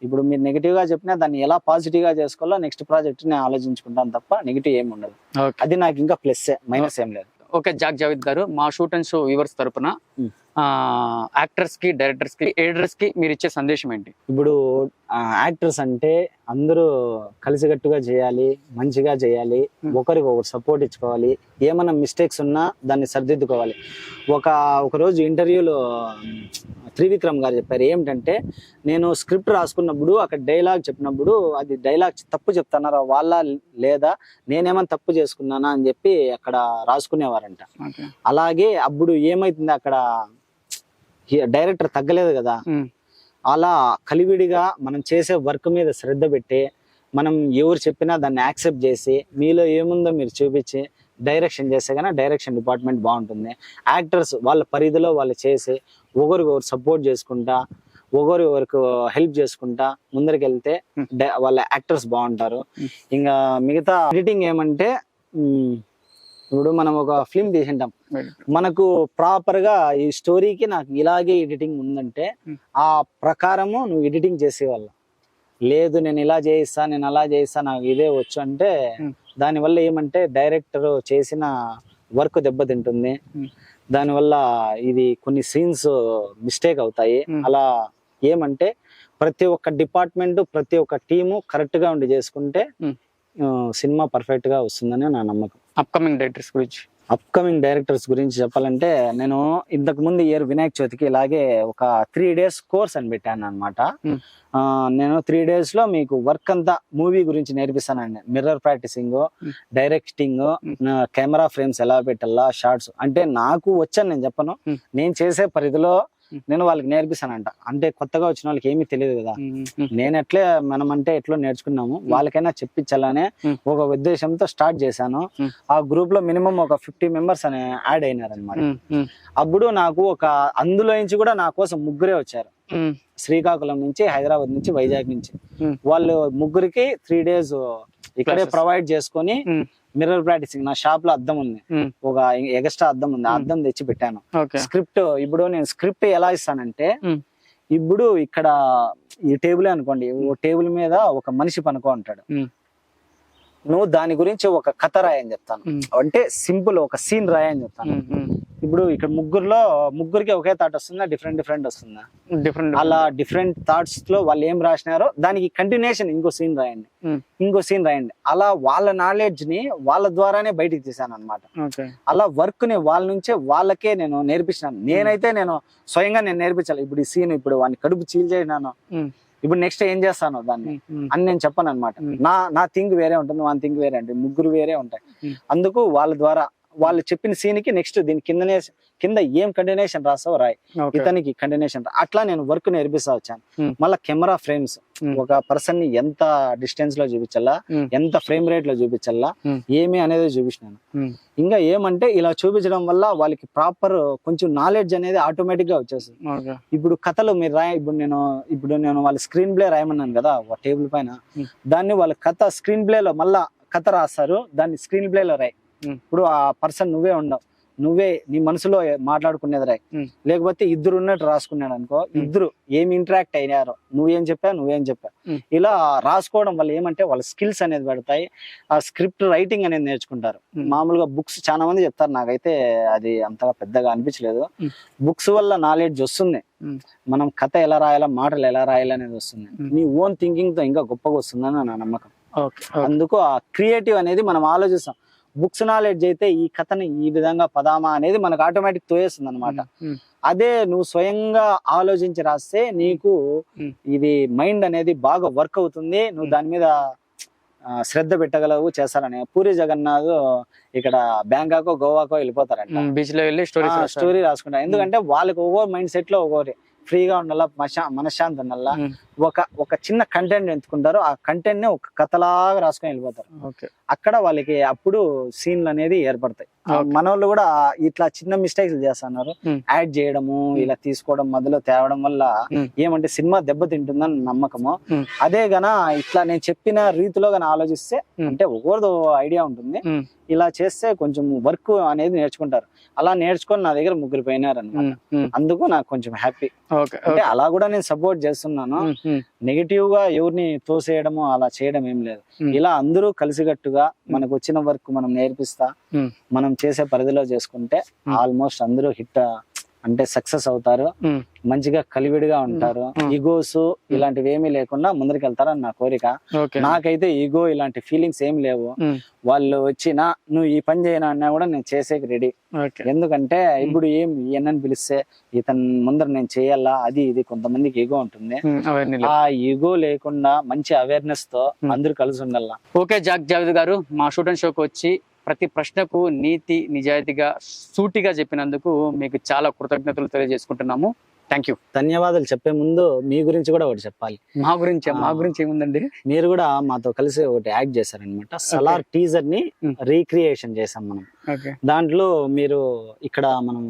ఇప్పుడు మీరు నెగిటివ్ గా చెప్పినా దాన్ని ఎలా పాజిటివ్ గా చేసుకోవాలో నెక్స్ట్ ప్రాజెక్ట్ నేను ఆలోచించుకుంటాను తప్ప నెగిటివ్ ఏమి ఉండదు. అది నాకు ఇంకా ప్లస్, మైనస్ ఏం లేదు. ఓకే జాక్ జావేద్ గారు, మా షూట్ అండ్ షో వ్యూవర్స్ తరపున యాక్టర్స్ కి, డైరెక్టర్స్ కి, ఎడిటర్స్ కి మీరు ఇచ్చే సందేశం ఏంటి? ఇప్పుడు యాక్టర్స్ అంటే అందరూ కలిసికట్టుగా చేయాలి, మంచిగా చేయాలి, ఒకరికి ఒకరు సపోర్ట్ ఇచ్చుకోవాలి. ఏమైనా మిస్టేక్స్ ఉన్నా దాన్ని సరిదిద్దుకోవాలి. ఒక రోజు ఇంటర్వ్యూలో త్రివిక్రమ్ గారు చెప్పారు ఏమిటంటే, నేను స్క్రిప్ట్ రాసుకున్నప్పుడు అక్కడ డైలాగ్ చెప్పినప్పుడు అది డైలాగ్ తప్పు చెప్తున్నారా వాళ్ళ లేదా నేనేమన్నా తప్పు చేసుకున్నానా అని చెప్పి అక్కడ రాసుకునేవారంట. అలాగే అప్పుడు ఏమైతుంది, అక్కడ డైరెక్టర్ తగ్గలేదు కదా. అలా కలివిడిగా మనం చేసే వర్క్ మీద శ్రద్ధ పెట్టి మనం ఎవరు చెప్పినా దాన్ని యాక్సెప్ట్ చేసి మీలో ఏముందో మీరు చూపించి డైరెక్షన్ చేస్తే కన్నా డైరెక్షన్ డిపార్ట్మెంట్ బాగుంటుంది. యాక్టర్స్ వాళ్ళ పరిధిలో వాళ్ళు చేసి ఒకరికొకరు సపోర్ట్ చేసుకుంటా, ఒకరికి హెల్ప్ చేసుకుంటా ముందరికి వెళ్తే వాళ్ళ యాక్టర్స్ బాగుంటారు. ఇంకా మిగతా ఎడిటింగ్ ఏమంటే, ఇప్పుడు మనం ఒక ఫిల్మ్ తీసింటాం, మనకు ప్రాపర్ గా ఈ స్టోరీకి నాకు ఇలాగే ఎడిటింగ్ ఉందంటే ఆ ప్రకారము నువ్వు ఎడిటింగ్ చేసేవాళ్ళ. లేదు నేను ఇలా చేయిస్తా, నేను అలా చేయిస్తా, నాకు ఇదే వచ్చు అంటే దానివల్ల ఏమంటే డైరెక్టర్ చేసిన వర్క్ దెబ్బతింటుంది. దానివల్ల ఇది కొన్ని సీన్స్ మిస్టేక్ అవుతాయి. అలా ఏమంటే ప్రతి ఒక్క డిపార్ట్మెంట్, ప్రతి ఒక్క టీము కరెక్ట్ గా ఉండి చేసుకుంటే సినిమా పర్ఫెక్ట్ గా వస్తుందని నా నమ్మకం. అప్కమింగ్ డైరెక్టర్స్ గురించి చెప్పాలంటే, నేను ఇంతకు ముందు ఇయర్ వినాయక చవితికి ఇలాగే ఒక 3 days కోర్స్ అని పెట్టాను అనమాట. నేను 3 days లో మీకు వర్క్ అంతా మూవీ గురించి నేర్పిస్తానండి. Mirror practicing, directing, camera frames ఎలా పెట్టాలా, షార్ట్స్ అంటే నాకు వచ్చని నేను చెప్పను, నేను చేసే పరిధిలో నేను వాళ్ళకి నేర్పిస్తానంట. అంటే కొత్తగా వచ్చిన వాళ్ళకి ఏమీ తెలియదు కదా, నేను ఎట్లే మనం అంటే ఎట్లా నేర్చుకున్నాము వాళ్ళకైనా చెప్పించాలనే ఒక ఉద్దేశంతో స్టార్ట్ చేశాను. ఆ గ్రూప్ లో మినిమం ఒక 50 members అని యాడ్ అయినారు అనమాట. అప్పుడు నాకు అందులో నుంచి కూడా నా కోసం 3 వచ్చారు. శ్రీకాకుళం నుంచి, హైదరాబాద్ నుంచి, వైజాగ్ నుంచి. వాళ్ళు 3కి 3 days ఇక్కడే ప్రొవైడ్ చేసుకొని మిర్రర్ ప్రాక్టీసింగ్, నా షాప్ లో అద్దం ఉంది, ఒక ఎక్స్ట్రా అద్దం ఉంది, అద్దం తెచ్చి పెట్టాను. స్క్రిప్ట్ ఇప్పుడు నేను స్క్రిప్ట్ ఎలా ఇస్తానంటే, ఇప్పుడు ఇక్కడ ఈ టేబుల్ అనుకోండి, ఓ టేబుల్ మీద ఒక మనిషి పనుకో ఉంటాడు, నువ్వు దాని గురించి ఒక కథ రాయని చెప్తాను. అంటే సింపుల్ ఒక సీన్ రాయని చెప్తాను. ఇప్పుడు ఇక్కడ ముగ్గురికి ఒకే థాట్ వస్తుందా, డిఫరెంట్ వస్తుందా? అలా డిఫరెంట్ థాట్స్ లో వాళ్ళు ఏం రాసినారో దానికి కంటిన్యూషన్ ఇంకో సీన్ రాయండి. అలా వాళ్ళ నాలెడ్జ్ ని వాళ్ళ ద్వారానే బయటికి తీసాను అనమాట. అలా వర్క్ ని వాళ్ళ నుంచే వాళ్ళకే నేను నేర్పించినాను. నేనైతే నేను స్వయంగా నేను నేర్పించాలి. ఇప్పుడు ఈ సీన్ ఇప్పుడు వాడిని కడుపు చీల్చేసినాను, ఇప్పుడు నెక్స్ట్ ఏం చేస్తాను దాన్ని అని నేను చెప్పను అనమాట. నా థింక్ వేరే ఉంటుంది, వాని థింక్ వేరే ఉంటుంది, 3 వేరే ఉంటాయి. అందుకు వాళ్ళ ద్వారా వాళ్ళు చెప్పిన సీన్ కి నెక్స్ట్ దీని కింద ఏం కంటిన్యూషన్ రాసావు రాయ్, ఇతనికి కంటిన్యూషన్ అట్లా నేను వర్క్ నేర్పిస్తా వచ్చాను. మళ్ళీ కెమెరా ఫ్రేమ్స్, ఒక పర్సన్ ని ఎంత డిస్టెన్స్ లో చూపించాలా, ఎంత ఫ్రేమ్ రేట్ లో చూపించాలా, ఏమి అనేది చూపించినాను. ఇంకా ఏమంటే ఇలా చూపించడం వల్ల వాళ్ళకి ప్రాపర్ కొంచెం నాలెడ్జ్ అనేది ఆటోమేటిక్ గా వచ్చేస్తుంది. ఇప్పుడు కథలు మీరు ఇప్పుడు నేను వాళ్ళ స్క్రీన్ ప్లే రాయమన్నాను కదా టేబుల్ పైన, దాన్ని వాళ్ళ కథ స్క్రీన్ ప్లే లో మళ్ళా కథ రాస్తారు, దాన్ని స్క్రీన్ ప్లే లో రాయి. ఇప్పుడు ఆ పర్సన్ నువ్వే ఉండవు, నువ్వే నీ మనసులో మాట్లాడుకునేది రాయి. లేకపోతే ఇద్దరు ఉన్నట్టు రాసుకున్నాడు అనుకో, ఇద్దరు ఏమి ఇంటరాక్ట్ అయ్యారో, నువ్వేం చెప్పా ఇలా రాసుకోవడం వల్ల ఏమంటే వాళ్ళ స్కిల్స్ అనేది పెడతాయి, ఆ స్క్రిప్ట్ రైటింగ్ అనేది నేర్చుకుంటారు. మామూలుగా బుక్స్ చాలా మంది చెప్తారు, నాకైతే అది అంతగా పెద్దగా అనిపించలేదు. బుక్స్ వల్ల నాలెడ్జ్ వస్తుంది, మనం కథ ఎలా రాయాలా, మాటలు ఎలా రాయాలి అనేది వస్తుంది. నీ ఓన్ థింకింగ్ తో ఇంకా గొప్పగా వస్తుందని నా నమ్మకం. అందుకు ఆ క్రియేటివ్ అనేది మనం ఆలోచిస్తాం. బుక్స్ నాలెడ్జ్ అయితే ఈ కథని ఈ విధంగా పదామా అనేది మనకు ఆటోమేటిక్ తోయేస్తుంది అనమాట. అదే నువ్వు స్వయంగా ఆలోచించి రాస్తే నీకు ఇది మైండ్ అనేది బాగా వర్క్ అవుతుంది, నువ్వు దాని మీద శ్రద్ధ పెట్టగలవు, చేస్తారని. పూరి జగన్నాథ్ ఇక్కడ బ్యాంకాకో గోవాకో వెళ్ళిపోతారంట, బీచ్ లో వెళ్ళి స్టోరీ రాసుకుంటారు. ఎందుకంటే వాళ్ళకి ఒక్కొక్క మైండ్ సెట్ లో ఒక్కొక్కటి ఫ్రీగా ఉండాలా, మనశ్శాంతి ఉండాలా, ఒక చిన్న కంటెంట్ ఎంచుకుంటారు, ఆ కంటెంట్ ని ఒక కథలాగా రాసుకొని వెళ్ళిపోతారు. అక్కడ వాళ్ళకి అప్పుడు సీన్లు అనేది ఏర్పడతాయి. మన వాళ్ళు కూడా ఇట్లా చిన్న మిస్టేక్స్ చేస్తున్నారు, యాడ్ చేయడము, ఇలా తీసుకోవడం, మధ్యలో తేవడం వల్ల ఏమంటే సినిమా దెబ్బతింటుందని నమ్మకము. అదే గన ఇట్లా నేను చెప్పిన రీతిలో గన ఆలోచిస్తే, అంటే ఒక్కొక్కరిదో ఐడియా ఉంటుంది, ఇలా చేస్తే కొంచెం వర్క్ అనేది నేర్చుకుంటారు. అలా నేర్చుకొని నా దగ్గర 3 పోయినారు అనమాట. అందుకు నాకు కొంచెం హ్యాపీ. అంటే అలా కూడా నేను సపోర్ట్ చేస్తున్నాను, నెగిటివ్ గా ఎవరిని తోసేయడము అలా చేయడం ఏం లేదు. ఇలా అందరూ కలిసికట్టుగా మనకు వచ్చిన వర్క్ మనం నేర్పిస్తా, మనం చేసే పరిధిలో చేసుకుంటే ఆల్మోస్ట్ అందరూ హిట్ అంటే సక్సెస్ అవుతారు, మంచిగా కలివిడిగా ఉంటారు. ఈగోస్ ఇలాంటివి ఏమీ లేకుండా ముందరికి వెళ్తారని నా కోరిక. నాకైతే ఈగో ఇలాంటి ఫీలింగ్స్ ఏం లేవు. వాళ్ళు వచ్చినా నువ్వు ఈ పని చేయనా అన్నా కూడా నేను చేసేకి రెడీ. ఎందుకంటే ఇప్పుడు ఏం ఈయనని పిలిస్తే ఇతను ముందర నేను చేయాలా, అది ఇది కొంతమందికి ఈగో ఉంటుంది. ఆ ఈగో లేకుండా మంచి అవేర్నెస్ తో అందరూ కలిసి ఉండాల. ఓకే జావేద్ గారు, మా షూట్ అండ్ షోకి వచ్చి ప్రతి ప్రశ్నకు నీతి నిజాయితీగా సూటిగా చెప్పినందుకు మీకు చాలా కృతజ్ఞతలు తెలియజేసుకుంటున్నాము. Thank you. ధన్యవాదాలు. చెప్పే ముందు మీ గురించి కూడా ఒకటి చెప్పాలి. మా గురించి ఏముందండి, మీరు కూడా మాతో కలిసి ఒకటి యాక్ట్ చేశారనమాట. సలార్ టీజర్ ని రీక్రియేషన్ చేసాం మనం. దాంట్లో మీరు మనం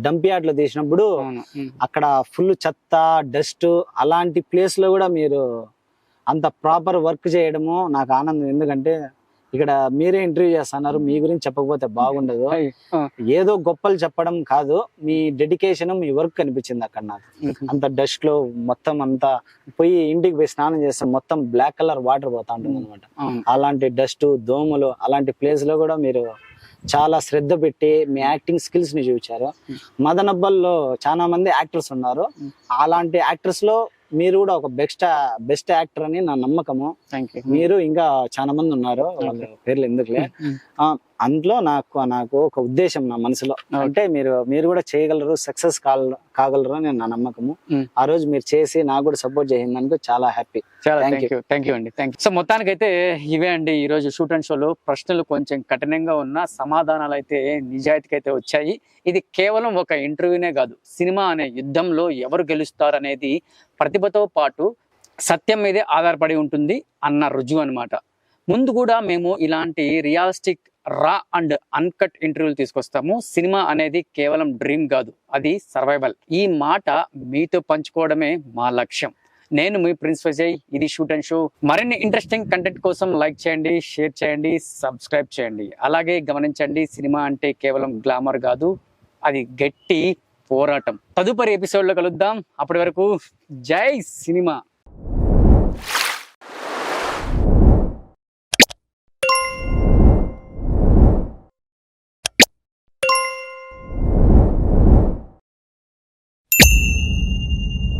డంప్ యార్డ్ లో తీసినప్పుడు అక్కడ ఫుల్ చెత్త, డస్ట్, అలాంటి ప్లేస్ లో కూడా మీరు అంత ప్రాపర్ వర్క్ చేయడము నాకు ఆనందం. ఎందుకంటే ఇక్కడ మీరే ఇంటర్వ్యూ చేస్తున్నారు, మీ గురించి చెప్పకపోతే బాగుండదు. ఏదో గొప్పలు చెప్పడం కాదు, మీ డెడికేషన్, మీ వర్క్ కనిపించింది అక్కడ నాకు. అంత డస్ట్ లో మొత్తం అంతా పోయి ఇంటికి పోయి స్నానం చేస్తే మొత్తం బ్లాక్ కలర్ వాటర్ పోతా ఉంటుంది అనమాట. అలాంటి డస్ట్, దోమలు, అలాంటి ప్లేస్ లో కూడా మీరు చాలా శ్రద్ధ పెట్టి మీ యాక్టింగ్ స్కిల్స్ ని చూపించారు. మదనబ్బల్లో చాలా మంది యాక్టర్స్ ఉన్నారు, అలాంటి యాక్టర్స్ లో మీరు కూడా ఒక బెస్ట్ యాక్టర్ అని నా నమ్మకము. మీరు ఇంకా చాలా మంది ఉన్నారు, వాళ్ళ పేర్లు ఎందుకులే. అందులో నాకు ఒక ఉద్దేశం నా మనసులో, అంటే మీరు కూడా చేయగలరు, సక్సెస్ కాగలరు అని నా నమ్మకము. ఆ రోజు మీరు చేసి నాకు కూడా సపోర్ట్ చేసినందుకు చాలా హ్యాపీ. థ్యాంక్ యూ అండి. సో మొత్తానికైతే ఇవే అండి ఈ రోజు షూట్ అండ్ షోలో. ప్రశ్నలు కొంచెం కఠినంగా ఉన్న, సమాధానాలు అయితే నిజాయితీగా అయితే వచ్చాయి. ఇది కేవలం ఒక ఇంటర్వ్యూనే కాదు, సినిమా అనే యుద్ధంలో ఎవరు గెలుస్తారు అనేది ప్రతిభతో పాటు సత్యం మీదే ఆధారపడి ఉంటుంది అన్న రుజువు అన్నమాట. ముందు కూడా మేము ఇలాంటి రియలిస్టిక్, రా అండ్ అన్కట్ ఇంటర్వ్యూలు తీసుకొస్తాము. సినిమా అనేది కేవలం డ్రీమ్ కాదు, అది సర్వైవల్. ఈ మాట మీతో పంచుకోవడమే మా లక్ష్యం. నేను మీ ప్రిన్స్ విజయ్, ఇది షూట్ అండ్ షో. మరిన్ని ఇంట్రెస్టింగ్ కంటెంట్ కోసం లైక్ చేయండి, షేర్ చేయండి, సబ్స్క్రైబ్ చేయండి. అలాగే గమనించండి, సినిమా అంటే కేవలం గ్లామర్ కాదు, అది గట్టి పోరాటం. తదుపరి ఎపిసోడ్ లో కలుద్దాం. అప్పటి వరకు జై సినిమా.